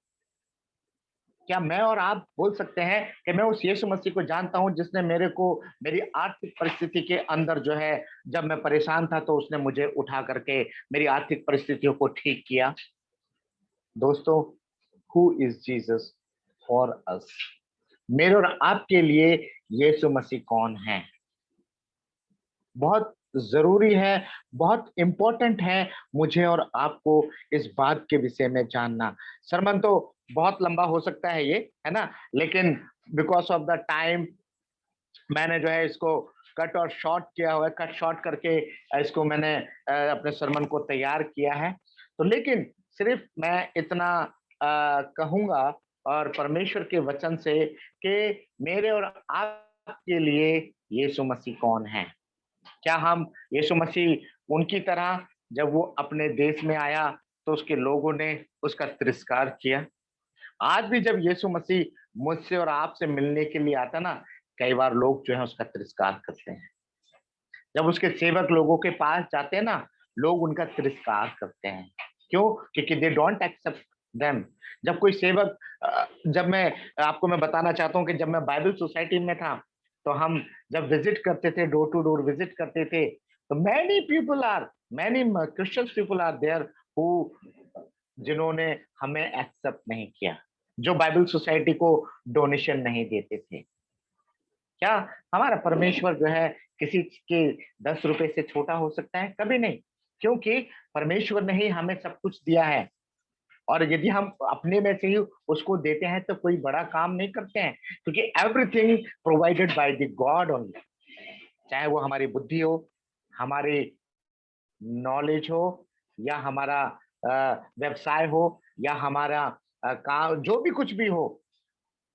क्या मैं और आप बोल सकते हैं कि मैं उस यीशु मसीह को जानता हूं जिसने मेरे को मेरी आर्थिक परिस्थिति के अंदर जो है, जब मैं परेशान था तो उसने मुझे उठा करके मेरी आर्थिक परिस्थितियों को ठीक किया? दोस्तों, who is Jesus for us? मेरे और आपके लिए यीशु मसीह कौन है? बहुत जरूरी है, बहुत इंपॉर्टेंट है मुझे और आपको इस बात के विषय में जानना। सरमन तो बहुत लंबा हो सकता है ये, है ना, लेकिन बिकॉज ऑफ द टाइम मैंने जो है इसको कट और शॉर्ट किया हुआ है, कट शॉर्ट करके इसको मैंने अपने सरमन को तैयार किया है। तो लेकिन सिर्फ मैं इतना कहूंगा और परमेश्वर के वचन से कि मेरे और आपके लिए यीशु मसीह कौन है। क्या हम यीशु मसीह उनकी तरह जब वो अपने देश में आया तो उसके लोगों ने उसका तिरस्कार किया? आज भी जब यीशु मसीह मुझसे और आपसे मिलने के लिए आता ना, कई बार लोग जो है उसका तिरस्कार करते हैं। जब उसके सेवक लोगों के पास जाते हैं ना, लोग उनका तिरस्कार करते हैं। क्यों? क्योंकि दे डोंट एक्सेप्ट देम। जब कोई सेवक, जब मैं आपको बताना चाहता हूँ कि जब मैं बाइबल सोसाइटी में था तो हम जब विजिट करते थे, डोर टू डोर विजिट करते थे, तो many Christian people are there who जिन्होंने हमें एक्सेप्ट नहीं किया, जो बाइबल सोसाइटी को डोनेशन नहीं देते थे। क्या हमारा परमेश्वर जो है किसी के 10 रुपए से छोटा हो सकता है? कभी नहीं, क्योंकि परमेश्वर ने ही हमें सब कुछ दिया है। और यदि हम अपने में से ही उसको देते हैं तो कोई बड़ा काम नहीं करते हैं, क्योंकि everything provided by the God only. चाहे वो हमारी बुद्धि हो, हमारी नॉलेज हो, या हमारा व्यवसाय हो, या हमारा काम, जो भी कुछ भी हो,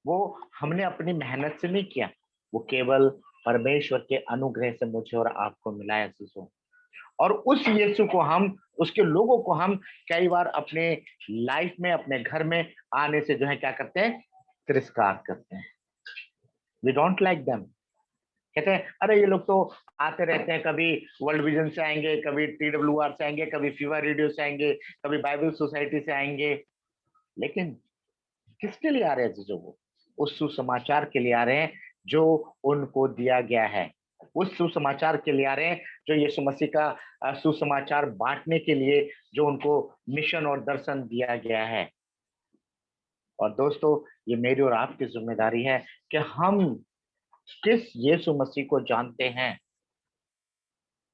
वो हमने अपनी मेहनत से नहीं किया, वो केवल परमेश्वर के अनुग्रह से मुझे और आपको मिला है। और उस यीशु को हम, उसके लोगों को हम कई बार अपने लाइफ में, अपने घर में आने से जो है क्या करते हैं? तिरस्कार करते हैं। We don't like them. कहते हैं अरे ये लोग तो आते रहते हैं, कभी वर्ल्ड विजन से आएंगे, कभी TWR से आएंगे, कभी फीवर रेडियो से आएंगे, कभी बाइबल सोसाइटी से आएंगे। लेकिन किसके लिए आ रहे हैं जीजो? वो उस सुसमाचार के लिए आ रहे हैं जो उनको दिया गया है, उस सुसमाचार के लिए आ रहे हैं जो यीशु मसीह का सुसमाचार बांटने के लिए जो उनको मिशन और दर्शन दिया गया है। और दोस्तों, ये मेरी और आपकी जिम्मेदारी है कि हम किस यीशु मसीह को जानते हैं।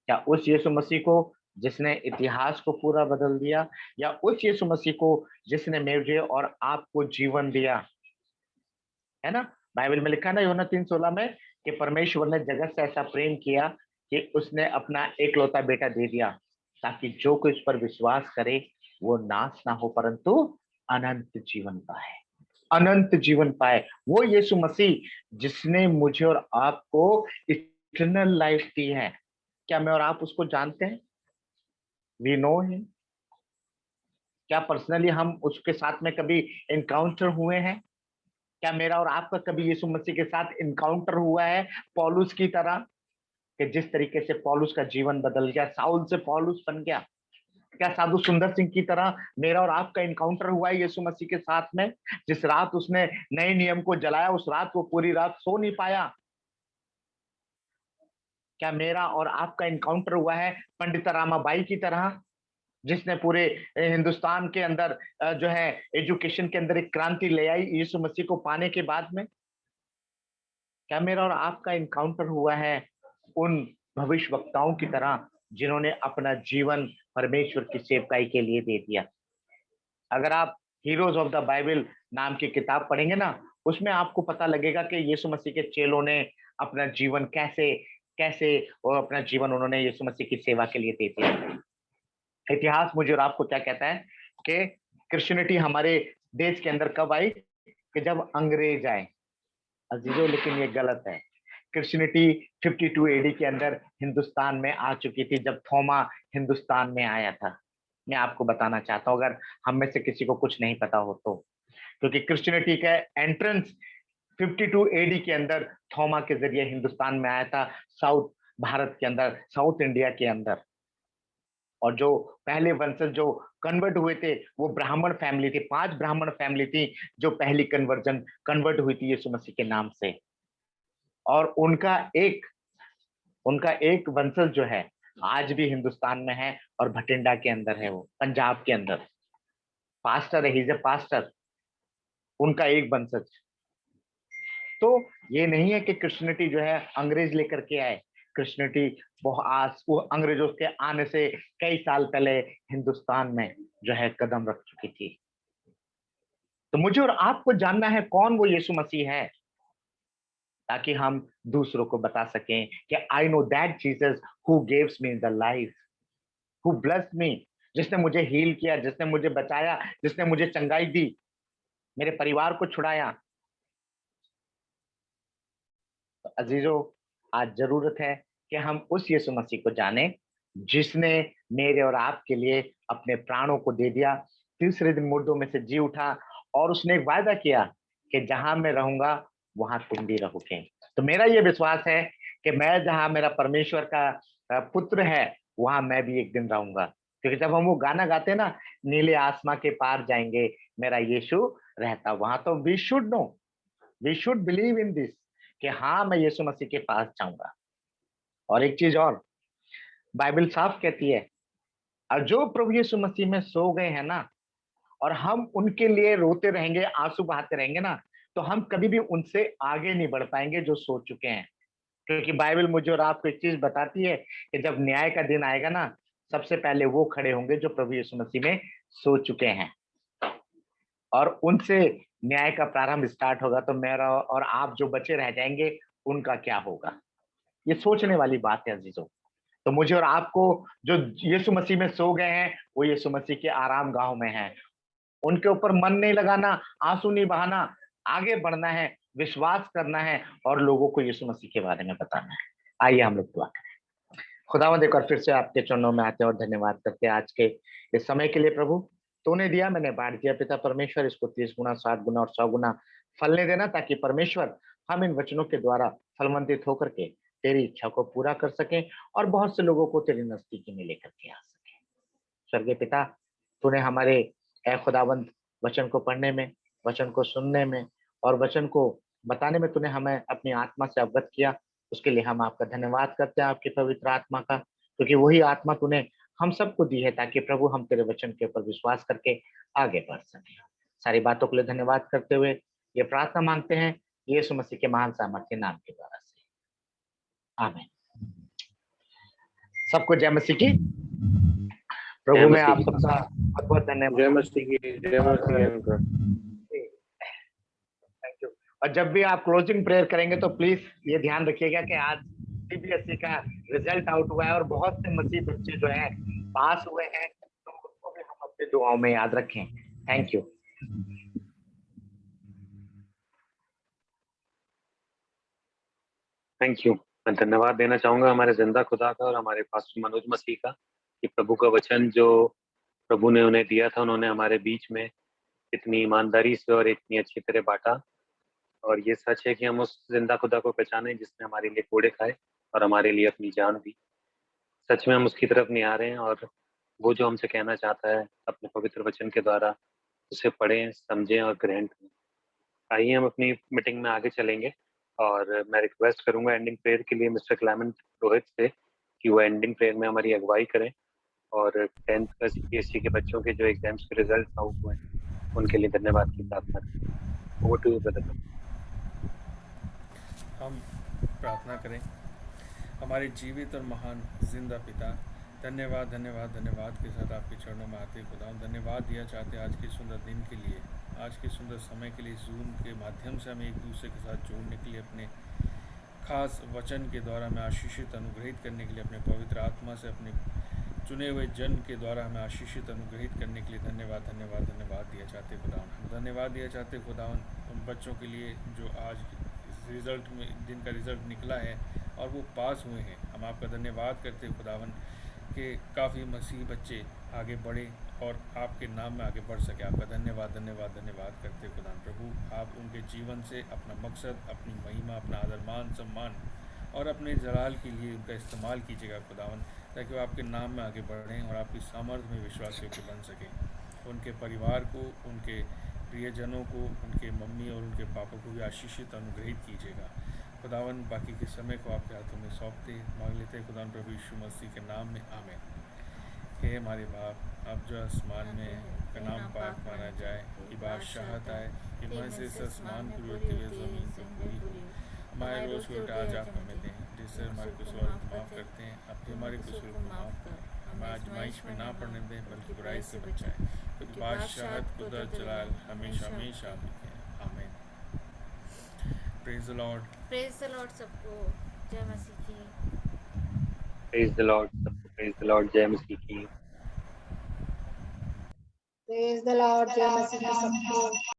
क्या उस यीशु मसीह को जिसने इतिहास को पूरा बदल दिया, या उस यीशु मसीह को जिसने मुझे और आपको जीवन दिया? है ना, बाइबल में लिखा ना यूहन्ना 3:16 में कि परमेश्वर ने जगत से ऐसा प्रेम किया कि उसने अपना एकलौता बेटा दे दिया, ताकि जो कोई उस पर विश्वास करे वो नाश ना हो परंतु अनंत जीवन पाए, अनंत जीवन पाए। वो यीशु मसीह जिसने मुझे और आपको इटर्नल लाइफ दी है। क्या मैं और आप उसको जानते हैं? We know him. क्या पर्सनली हम उसके साथ में कभी एनकाउंटर हुए हैं? क्या मेरा और आपका कभी यीशु मसीह के साथ इनकाउंटर हुआ है पौलुस की तरह, कि जिस तरीके से पौलुस का जीवन बदल गया, साउल से पौलुस बन गया? क्या साधु सुंदर सिंह की तरह मेरा और आपका इनकाउंटर हुआ है यीशु मसीह के साथ में? जिस रात उसने नए नियम को जलाया, उस रात वो पूरी रात सो नहीं पाया। क्या मेरा और आपका इनकाउंटर हुआ है पंडित रामाबाई की तरह, जिसने पूरे हिंदुस्तान के अंदर जो है एजुकेशन के अंदर एक क्रांति ले आई यीशु मसीह को पाने के बाद में? क्या मेरा और आपका इनकाउंटर हुआ है उन भविष्यवक्ताओं की तरह जिन्होंने अपना जीवन परमेश्वर की सेवकाई के लिए दे दिया? अगर आप हीरोज ऑफ द बाइबल नाम की किताब पढ़ेंगे ना, उसमें आपको पता लगेगा कि यीशु मसीह के चेलों ने अपना जीवन कैसे कैसे और अपना जीवन उन्होंने यीशु मसीह की सेवा के लिए दे दिया। इतिहास मुझे और आपको क्या कहता है कि क्रिश्चियनिटी हमारे देश के अंदर कब आई? कि जब अंग्रेज आए अजीजों। लेकिन ये गलत है। क्रिश्चियनिटी 52 AD के अंदर हिंदुस्तान में आ चुकी थी, जब थोमा हिंदुस्तान में आया था। मैं आपको बताना चाहता हूँ, अगर हम में से किसी को कुछ नहीं पता हो तो, क्योंकि क्रिश्चियनिटी का एंट्रेंस 52 AD के अंदर थोमा के जरिए हिंदुस्तान में आया था, साउथ भारत के अंदर, साउथ इंडिया के अंदर। और जो पहले वंशज जो कन्वर्ट हुए थे वो ब्राह्मण फैमिली थी, 5 ब्राह्मण फैमिली थी जो पहली कन्वर्ट हुई थी यीशु मसीह के नाम से। और उनका एक वंशज जो है आज भी हिंदुस्तान में है और भटिंडा के अंदर है, वो पंजाब के अंदर पास्टर है, ही इज ए पास्टर, उनका एक वंशज। तो ये नहीं है कि क्रिश्चियनिटी जो है अंग्रेज लेकर के आए। क्रिश्चियनिटी वो अंग्रेजों के आने से कई साल पहले हिंदुस्तान में जो है कदम रख चुकी थी। तो मुझे और आपको जानना है कौन वो यीशु मसीह है, ताकि हम दूसरों को बता सकें कि I know that Jesus who gives me the life, who blessed me, जिसने मुझे हील किया, जिसने मुझे बचाया, जिसने मुझे चंगाई दी, मेरे परिवार को छुड़ाया। तो अजीजों, आज जरूरत है कि हम उस यीशु मसीह को जानें जिसने मेरे और आपके लिए अपने प्राणों को दे दिया, तीसरे दिन मुर्दों में से जी उठा, और उसने एक वायदा किया कि जहां मैं रहूंगा वहां तुम भी रहोगे। तो मेरा ये विश्वास है कि मैं जहां मेरा परमेश्वर का पुत्र है वहां मैं भी एक दिन रहूंगा, क्योंकि जब हम वो गाना गाते हैं ना, नीले आसमां के पार जाएंगे मेरा यीशु रहता वहां, तो we should know, we should believe in this कि हाँ मैं यीशु मसीह के पास जाऊंगा। और एक चीज और, बाइबल साफ कहती है, और जो प्रभु यीशु मसीह में सो गए हैं ना, और हम उनके लिए रोते रहेंगे, आंसू बहाते रहेंगे ना, तो हम कभी भी उनसे आगे नहीं बढ़ पाएंगे जो सो चुके हैं। क्योंकि बाइबल मुझे और आपको एक चीज बताती है कि जब न्याय का दिन आएगा ना, सबसे पहले वो खड़े होंगे जो प्रभु यीशु मसीह में सो चुके हैं, और उनसे न्याय का प्रारंभ स्टार्ट होगा। तो मेरा और आप जो बचे रह जाएंगे उनका क्या होगा? ये सोचने वाली बात है अजीजों। तो मुझे और आपको जो यीशु मसीह में सो गए हैं वो यीशु मसीह के आराम गांव में हैं। उनके ऊपर मन नहीं लगाना, आंसू नहीं बहाना, आगे बढ़ना है, विश्वास करना है और लोगों को यीशु मसीह के बारे में बताना है। आइए हम लोग दुआ करें। खुदावंद, एक बार फिर से आपके चरणों में आते हैं और धन्यवाद करते हैं आज के इस समय के लिए। प्रभु, तूने दिया, मैंने बांट दिया। पिता परमेश्वर, इसको 30 गुना, 60 गुना और 100 गुना फलने देना, ताकि परमेश्वर हम इन वचनों के द्वारा फलवंतित होकर के तेरी इच्छा को पूरा कर सकें और बहुत से लोगों को तेरी नजदीकी में लेकर के आ सकें। स्वर्गीय पिता, तूने हमारे ऐ खुदावंद वचन को पढ़ने में, वचन को सुनने में और वचन को बताने में तूने हमें अपनी आत्मा से अवगत किया। उसके लिए हम आपका धन्यवाद करते हैं, आपकी पवित्र आत्मा का, क्योंकि वही आत्मा तूने हम सबको दी है ताकि प्रभु हम तेरे वचन के ऊपर विश्वास करके आगे बढ़ सकें। सारी बातों के लिए धन्यवाद करते हुए ये प्रार्थना मांगते हैं यीशु मसीह के महान सामर्थ्य नाम के द्वारा से, आमीन। सबको जय मसीह की। प्रभु में आप सबका बहुत बहुत धन्यवाद। जय मसीह की, जय मसीह की। Thank you. और जब भी आप क्लोजिंग प्रेयर करेंगे तो प्लीज ये ध्यान रखिएगा कि आज सीबीएसई का रिजल्ट आउट हुआ है और बहुत से मसीह बच्चे जो हैं पास हुए हैं, तो उनको भी हम अपनी दुआओं में याद रखें। Thank you. Thank you. मैं धन्यवाद देना चाहूंगा हमारे जिंदा खुदा का और हमारे पास्टर मनोज मसीह का कि प्रभु का वचन जो प्रभु ने उन्हें दिया था, उन्होंने हमारे बीच में इतनी ईमानदारी से और इतनी अच्छी तरह बांटा। और ये सच है कि हम उस जिंदा खुदा को पहचाने जिसने हमारे लिए कोड़े खाए और हमारे लिए अपनी जान दी। सच में हम उसकी तरफ नहीं आ रहे हैं और वो जो हमसे कहना चाहता है अपने पवित्र वचन के द्वारा उसे पढ़ें, समझें और ग्रहण करें। आइए हम अपनी मीटिंग में आगे चलेंगे और मैं रिक्वेस्ट करूंगा एंडिंग प्रेयर के लिए मिस्टर क्लेमेंट रोहित से कि वो एंडिंग प्रेयर में हमारी अगुवाई करें और 10th का सीबीएसई के बच्चों के जो एग्जाम्स के रिजल्ट आउट हुए हैं उनके लिए धन्यवाद की प्रार्थना करें। Over to you brother. हम प्रार्थना करें। हमारे जीवित और महान जिंदा पिता, धन्यवाद धन्यवाद धन्यवाद के साथ आपके चरणों में आते खुदा धन्यवाद दिया चाहते आज के सुंदर दिन के लिए, आज के सुंदर समय के लिए। जूम के माध्यम से हमें एक दूसरे के साथ जोड़ने के लिए, अपने खास वचन के द्वारा हमें आशीषित अनुग्रहित करने के लिए, अपने पवित्र आत्मा से अपने चुने हुए जन के द्वारा हमें आशीषित अनुग्रहित करने के लिए धन्यवाद धन्यवाद धन्यवाद दिया चाहते खुदावन। धन्यवाद दिया चाहते खुदावन उन बच्चों के लिए जो आज रिज़ल्ट में जिनका रिज़ल्ट निकला है और वो पास हुए हैं। हम आपका धन्यवाद करते खुदावन कि काफ़ी मसीह बच्चे आगे बढ़े और आपके नाम में आगे बढ़ सके। आपका धन्यवाद धन्यवाद धन्यवाद करते खुदावन। प्रभु आप उनके जीवन से अपना मकसद, अपनी महिमा, अपना आदर मान सम्मान और अपने जलाल के लिए उनका इस्तेमाल कीजिएगा खुदावन, ताकि वो आपके नाम में आगे बढ़ें और आपकी सामर्थ्य में विश्वासियों के बन सकें। उनके परिवार को, उनके प्रियजनों को, उनके मम्मी और उनके पापा को भी आशीषित अनुग्रहित कीजिएगा खुदावन। बाकी के समय को आपके हाथों में सौंपते मांग लेते हैं खुदावन प्रभु यीशु मसीह के नाम में, आमीन। हे हमारे बाप, अब जो आसमान में का नाम पाक माना जाए, कि बादशाहत आए, कि मैं से आसमान की होते हुए ज़मीन पर पूरी हो। हमारे रोज़ को आज आप हमें दें, जिससे हमारे कसूर को माफ़ करते हैं, अब हमारे कसूर को माफ़ कर, हमें आजमाइश में ना पड़ने दें बल्कि बुराई से बचाएं, क्योंकि बादशाहत, कुदरत, जलाल हमेशा हमेशा आपके हैं, आमीन। Praise the Lord. Praise the Lord सबको, जय मसीह की। प्रेज़ द लॉर्ड सबको, प्रेज़ द लॉर्ड, जय मसीह की। प्रेज द लॉर्ड, जय मसीह की सबको।